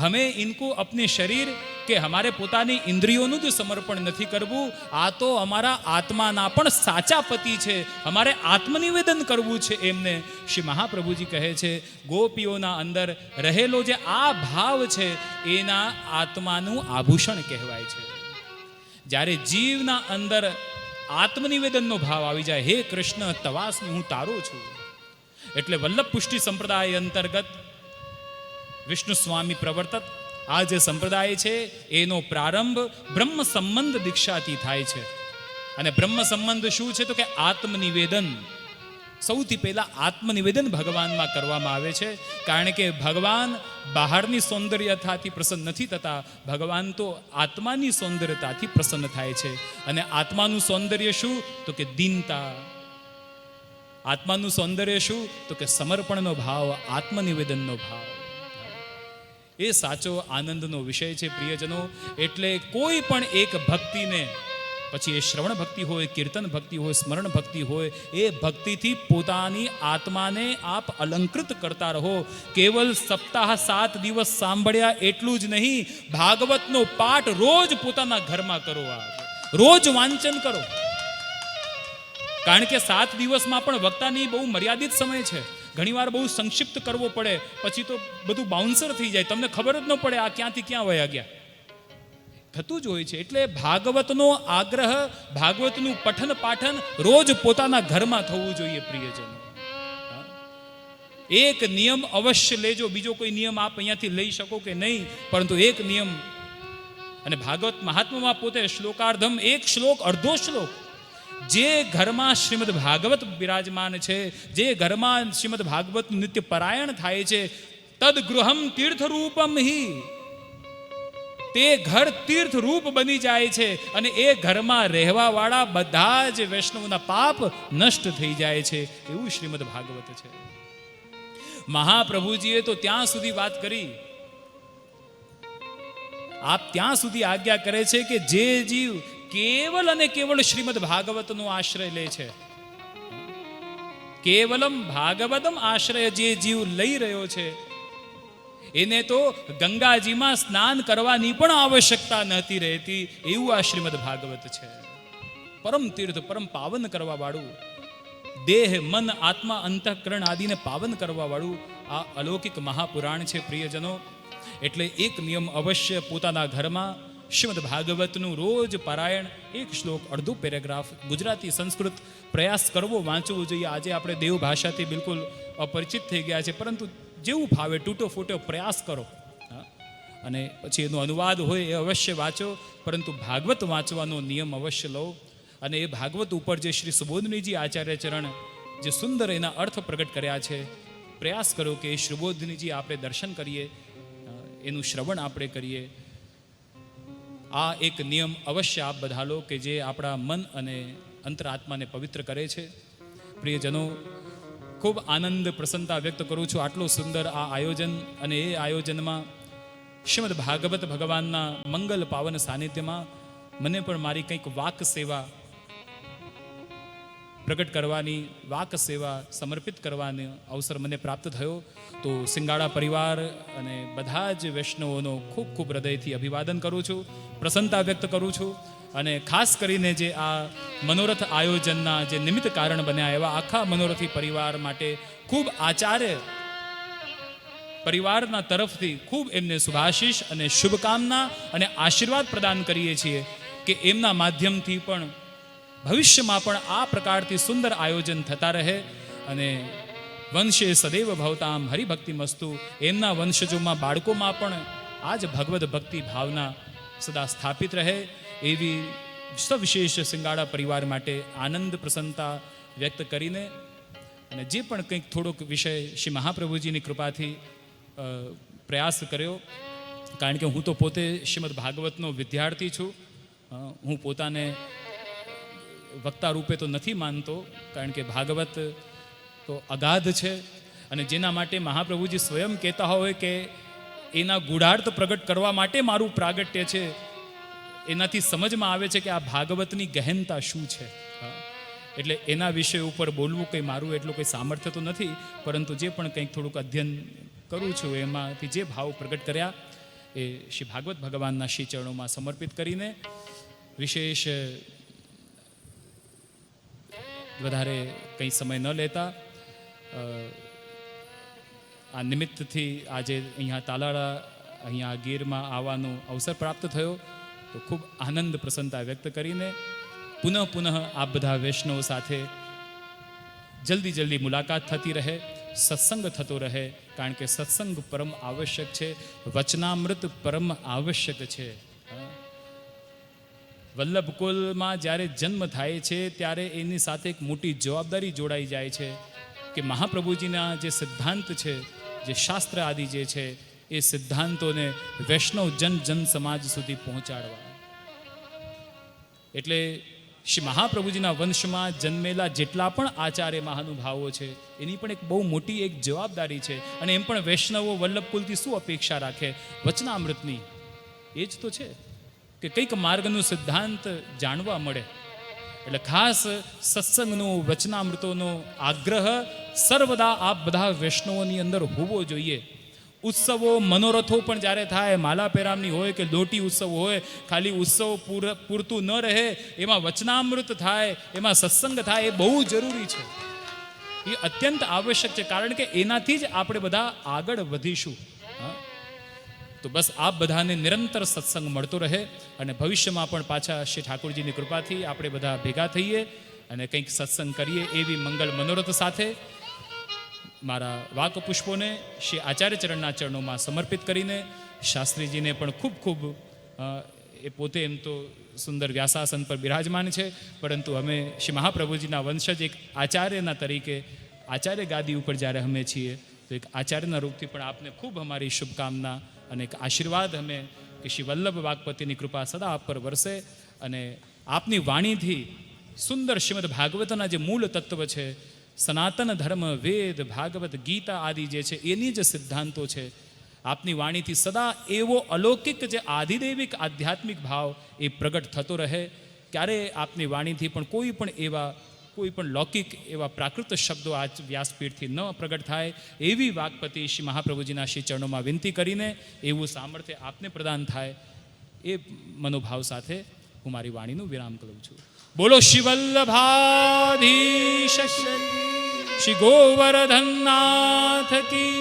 હમે ઇनको अपने શરીર કે હમારે પોતાની ઇન્દ્રિયોનું જ સમર્પણ નથી કરવું, આ તો અમારા આત્માના પણ સાચા પતિ છે, અમારે આત્મનિવેદન કરવું છે એમને. શ્રી મહાપ્રભુજી કહે છે ગોપીઓના અંદર રહેલો જે આ ભાવ છે એના આત્માનું આભૂષણ કહેવાય છે. જ્યારે જીવના અંદર આત્મનિવેદનનો ભાવ આવી જાય, હે કૃષ્ણ તવાસ્મી, હું તારો છું. એટલે વલ્લભ પુષ્ટિ સંપ્રદાય અંતર્ગત વિષ્ણુ સ્વામી પ્રવર્તક આ જે સંપ્રદાય છે એનો પ્રારંભ બ્રહ્મ સંબંધ દીક્ષાથી થાય છે. અને બ્રહ્મ સંબંધ શું છે? તો કે આત્મનિવેદન. સૌથી પહેલા આત્મનિવેદન ભગવાનમાં કરવામાં આવે છે. કારણ કે ભગવાન બહારની સૌંદર્યતાથી પ્રસન્ન નથી થતા, ભગવાન તો આત્માની સૌંદર્યતાથી પ્રસન્ન થાય છે. અને આત્માનું સૌંદર્ય શું? તો કે દીનતા. આત્માનું સૌંદર્ય શું? તો કે સમર્પણનો ભાવ, આત્મનિવેદનનો ભાવ. એ સાચો આનંદનો વિષય છે પ્રિયજનો. એટલે કોઈ પણ એક ભક્તિને, પછી એ શ્રવણ ભક્તિ હોય, કીર્તન ભક્તિ હોય, સ્મરણ ભક્તિ હોય, એ ભક્તિથી પોતાની આત્માને આપ અલંકૃત કરતા રહો. કેવલ સપ્તાહ 7 દિવસ સાંભળ્યા એટલું જ નહીં, ભાગવતનો પાઠ રોજ પોતાના ઘરમાં કરો, રોજ વાંચન કરો. કારણ કે 7 દિવસમાં પણ વક્તાની બહુ મર્યાદિત સમય છે. ઘણીવાર બહુ સંક્ષિપ્ત કરવો પડે, પછી તો બધું બાઉન્સર થઈ જાય, તમને ખબર જ ન પડે આ ક્યાંથી ક્યાં વયા ગયા, થતું જ હોય છે. એટલે ભાગવતનો આગ્રહ, ભાગવતનું પઠન પાઠન રોજ પોતાના ઘરમાં થવું જોઈએ પ્રિયજનો. એક નિયમ અવશ્ય લેજો, બીજો કોઈ નિયમ આપ અહીંયાથી લઈ શકો કે નહીં, પરંતુ એક નિયમ. અને ભાગવત મહાત્મામાં પોતે શ્લોકાર્ધમ, એક શ્લોક, અડધો શ્લોક, જે ઘરમાં શ્રીમદ ભાગવત બિરાજમાન છે, જે ઘરમાં શ્રીમદ ભાગવતનું નિત્ય પારાયણ થાય છે, તદ ગૃહમ તીર્થ રૂપમ હિ, તે ઘર તીર્થ રૂપ બની જાય છે. અને એ ઘરમાં રહેવા વાળા બધા જ વૈષ્ણવના પાપ નષ્ટ થઈ જાય છે. એવું શ્રીમદ ભાગવત છે. મહાપ્રભુજીએ તો ત્યાં સુધી વાત કરી, આપ ત્યાં સુધી આજ્ઞા કરે છે કે જે જીવ કેવલ અને કેવલ શ્રીમદ ભાગવતનો આશ્રય લે છે, કેવલમ ભાગવતમ આશ્રય જે જીવ લઈ રહ્યો છે, એને તો ગંગાજીમાં સ્નાન કરવાની પણ આવશ્યકતા નથી રહેતી. એવું આ શ્રીમદ ભાગવત છે. પરમ તીર્થ, પરમ પાવન કરવા વાળું, દેહ, મન, આત્મા, અંતઃકરણ આદિને પાવન કરવા વાળું આ અલૌકિક મહાપુરાણ છે પ્રિયજનો. એટલે એક નિયમ અવશ્ય પોતાના ઘરમાં શ્રીમદ ભાગવતનું રોજ પારાયણ, એક શ્લોક, અડધો પેરેગ્રાફ, ગુજરાતી સંસ્કૃત પ્રયાસ કરવો, વાંચવું જોઈએ. આજે આપણે દેવ ભાષાથી બિલકુલ અપરિચિત થઈ ગયા છે, પરંતુ જેવું ભાવે તૂટો ફૂટો પ્રયાસ કરો. અને પછી એનો અનુવાદ હોય એ અવશ્ય વાંચો, પરંતુ ભાગવત વાંચવાનો નિયમ અવશ્ય લો. અને એ ભાગવત ઉપર જે શ્રી સુબોધનીજી આચાર્ય ચરણ જે સુંદર એના અર્થ પ્રગટ કર્યા છે, પ્રયાસ કરો કે એ સુબોધનીજી આપણે દર્શન કરીએ. એનું શ્રવણ આપણે કરીએ. આ એક નિયમ અવશ્ય આપ બધા લો કે જે આપણા મન અને અંતરાત્માને પવિત્ર કરે છે. પ્રિયજનો, ખૂબ આનંદ પ્રસન્નતા વ્યક્ત કરું છું આટલું સુંદર આ આયોજન, અને એ આયોજનમાં શ્રીમદ ભાગવત ભગવાનના મંગલ પાવન સાનિધ્યમાં મને પણ મારી કંઈક વાક સેવા પ્રગટ કરવાની, વાક સેવા સમર્પિત કરવાનો અવસર મને પ્રાપ્ત થયો. તો સિંગાડા પરિવાર અને બધા જ વૈષ્ણવોનો ખૂબ ખૂબ હૃદયથી અભિવાદન કરું છું, પ્રસન્નતા વ્યક્ત કરું છું. અને ખાસ કરીને જે આ મનોરથ આયોજનના જે નિમિત્ત કારણ બન્યા એવા આખા મનોરથી પરિવાર માટે ખૂબ આચાર્ય પરિવારના તરફથી ખૂબ એમને શુભાશીષ અને શુભકામના અને આશીર્વાદ પ્રદાન કરીએ છીએ કે એમના માધ્યમથી પણ ભવિષ્યમાં પણ આ પ્રકારથી સુંદર આયોજન થતા રહે અને વંશે સદૈવ ભવતામ હરિભક્તિ મસ્તુ. એમના વંશજોમાં, બાળકોમાં પણ આ જ ભગવદ ભક્તિ ભાવના સદા સ્થાપિત રહે એવી સવિશેષ સિંગાડા પરિવાર માટે આનંદ પ્રસન્નતા વ્યક્ત કરીને, અને જે પણ કંઈક થોડોક વિષય શ્રી મહાપ્રભુજીની કૃપાથી પ્રયાસ કર્યો. કારણ કે હું તો પોતે શ્રીમદ ભાગવતનો વિદ્યાર્થી છું. હું પોતાને વક્તા રૂપે તો નથી માનતો, કારણ કે ભાગવત તો અગાધ છે, અને જેના માટે મહાપ્રભુજી સ્વયં કહેતા હોય કે એના ગૂઢાર્થ પ્રગટ કરવા માટે મારું પ્રાગટ્ય છે. એનાથી સમજમાં આવે છે કે આ ભાગવતની ગહેનતા શું છે. એટલે એના વિષય ઉપર બોલવું કંઈ મારું એટલું કંઈ સામર્થ્ય તો નથી, પરંતુ જે પણ કંઈક થોડુંક અધ્યયન કરું છું એમાંથી જે ભાવ પ્રગટ કર્યા એ શ્રી ભાગવત ભગવાનના શ્રી ચરણોમાં સમર્પિત કરીને વિશેષ વધારે કંઈ સમય ન લેતા આ નિમિત્તથી આજે અહીંયા તાલાળા, અહીંયા ગીરમાં આવવાનો અવસર પ્રાપ્ત થયો. તો ખૂબ આનંદ પ્રસન્નતા વ્યક્ત કરીને પુનઃ આ બધા વૈષ્ણવો સાથે જલ્દી મુલાકાત થતી રહે, સત્સંગ થતો રહે. કારણ કે સત્સંગ પરમ આવશ્યક છે, વચનામૃત પરમ આવશ્યક છે. વલ્લભકુલમાં જ્યારે જન્મ થાય છે ત્યારે એની સાથે એક મોટી જવાબદારી જોડાઈ જાય છે કે મહાપ્રભુજીના જે સિદ્ધાંત છે, જે શાસ્ત્ર આદિ જે છે, એ સિદ્ધાંતોને વૈષ્ણવ જન સમાજ સુધી પહોંચાડવા. એટલે શ્રી મહાપ્રભુજીના વંશમાં જન્મેલા જેટલા પણ આચાર્ય મહાનુભાવો છે એની પણ એક બહુ મોટી એક જવાબદારી છે. અને એમ પણ વૈષ્ણવો વલ્લભકુલથી શું અપેક્ષા રાખે? વચનામૃતની. એ જ તો છે કે કંઈક માર્ગનું સિદ્ધાંત જાણવા મળે. એટલે ખાસ સત્સંગનો, વચનામૃતોનો આગ્રહ સર્વદા આ બધા વૈષ્ણવોની અંદર હોવો જોઈએ. ઉત્સવો, મનોરથો પણ જ્યારે થાય, માલા પેરામની હોય કે લોટી ઉત્સવ હોય, ખાલી ઉત્સવ પૂરતું ન રહે, એમાં વચનામૃત થાય, એમાં સત્સંગ થાય, એ બહુ જરૂરી છે. એ અત્યંત આવશ્યક છે, કારણ કે એનાથી જ આપણે બધા આગળ વધીશું. તો બસ આપ બધાને નિરંતર સત્સંગ મળતો રહે, અને ભવિષ્યમાં પણ પાછા શ્રી ઠાકોરજીની કૃપાથી આપણે બધા ભેગા થઈએ અને કંઈક સત્સંગ કરીએ એવી મંગલ મનોરથ સાથે મારા વાક પુષ્પોને શ્રી આચાર્ય ચરણના ચરણોમાં સમર્પિત કરીને શાસ્ત્રીજીને પણ ખૂબ ખૂબ, એ પોતે એમ તો સુંદર વ્યાસાસન પર બિરાજમાન છે, પરંતુ અમે શ્રી મહાપ્રભુજીના વંશજ એક આચાર્યના તરીકે આચાર્ય ગાદી ઉપર જ્યારે અમે છીએ, તો એક આચાર્યના રૂપથી પણ આપને ખૂબ અમારી શુભકામના અને એક આશીર્વાદ અમે કે શ્રી વલ્લભ વાગપતિની કૃપા સદા આપ પર વરસે, અને આપની વાણીથી સુંદર શ્રીમદ ભાગવતના જે મૂળ તત્વ છે, સનાતન ધર્મ, વેદ, ભાગવત, ગીતા આદિ જે છે એની જે સિદ્ધાંતો છે, આપની વાણીથી સદા એવો અલૌકિક જે આધિદૈવિક આધ્યાત્મિક ભાવ એ પ્રગટ થતો રહે. ક્યારે આપની વાણીથી પણ કોઈ પણ લૌકિક એવા પ્રાકૃત શબ્દો આ વ્યાસપીઠથી ન પ્રગટ થાય એવી વાગપતિ શ્રી મહાપ્રભુજીના શ્રી ચરણોમાં વિનંતી કરીને એવું સામર્થ્ય આપને પ્રદાન થાય એ મનોભાવ સાથે હું મારી વાણીનું વિરામ કરું છું. બોલો શ્રી વલ્લભાધીશ શ્રી ગોવર્ધનનાથ કી,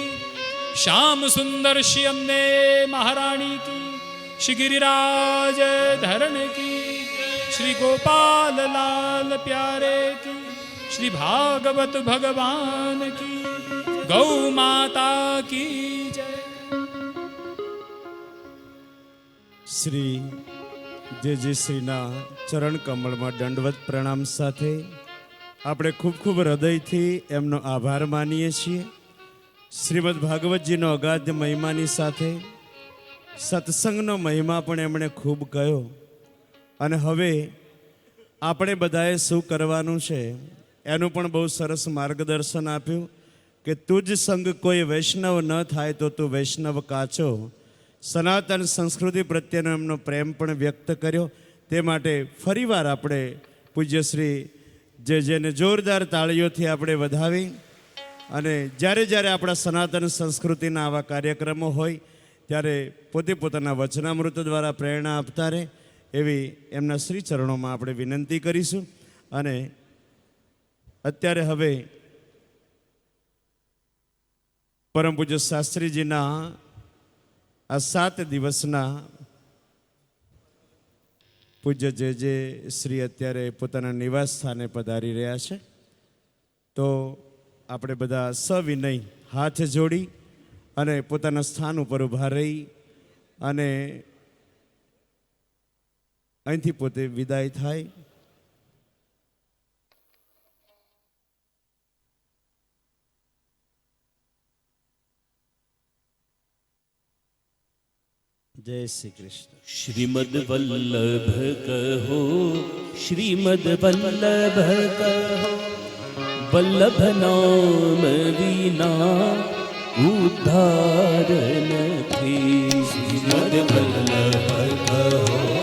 શ્યામ સુંદર શ્રી અમને મહારાણી કી, શ્રી ગિરિરાજ ધરણ કી, શ્રી ગોપાલ લાલ પ્યારે કી, શ્રી ભાગવત ભગવાન કી, ગૌ માતા કી જય. શ્રી જે શ્રીના ચરણ કમળમાં દંડવત પ્રણામ સાથે આપણે ખૂબ ખૂબ હૃદયથી એમનો આભાર માનીએ છીએ. શ્રીમદ ભાગવતજીનો અગાધ મહિમાની સાથે સત્સંગનો મહિમા પણ એમણે ખૂબ કહ્યો. અને હવે આપણે બધાએ શું કરવાનું છે એનું પણ બહુ સરસ માર્ગદર્શન આપ્યું કે તુજ સંગ કોઈ વૈષ્ણવ ન થાય તો તું વૈષ્ણવ કાચો. સનાતન સંસ્કૃતિ પ્રત્યેનો એમનો પ્રેમ પણ વ્યક્ત કર્યો. તે માટે ફરીવાર આપણે પૂજ્ય શ્રી જેને જોરદાર તાળીઓથી આપણે વધાવી અને જ્યારે જ્યારે આપણા સનાતન સંસ્કૃતિના આવા કાર્યક્રમો હોય ત્યારે પોતે પોતાના વચનામૃત દ્વારા પ્રેરણા આપતા રહે એવી એમના શ્રી ચરણોમાં આપણે વિનંતી કરીશું. અને અત્યારે હવે પરમ પૂજ્ય શાસ્ત્રીજીના આ 7 દિવસના પૂજ્ય જે શ્રી અત્યારે પોતાના નિવાસ સ્થાને પધારી રહ્યા છે. તો આપણે બધા સવિનય હાથ જોડી અને પોતાના સ્થાન ઉપર ઊભા રહી અને અહીંથી પોતે વિદાય થાય. જય શ્રી કૃષ્ણ. श्रीमद् वल्लभ कहो श्रीमद् वल्लभ कहो वल्लभ नाम विना उद्धार नहीं. श्रीमद् वल्लभ कहो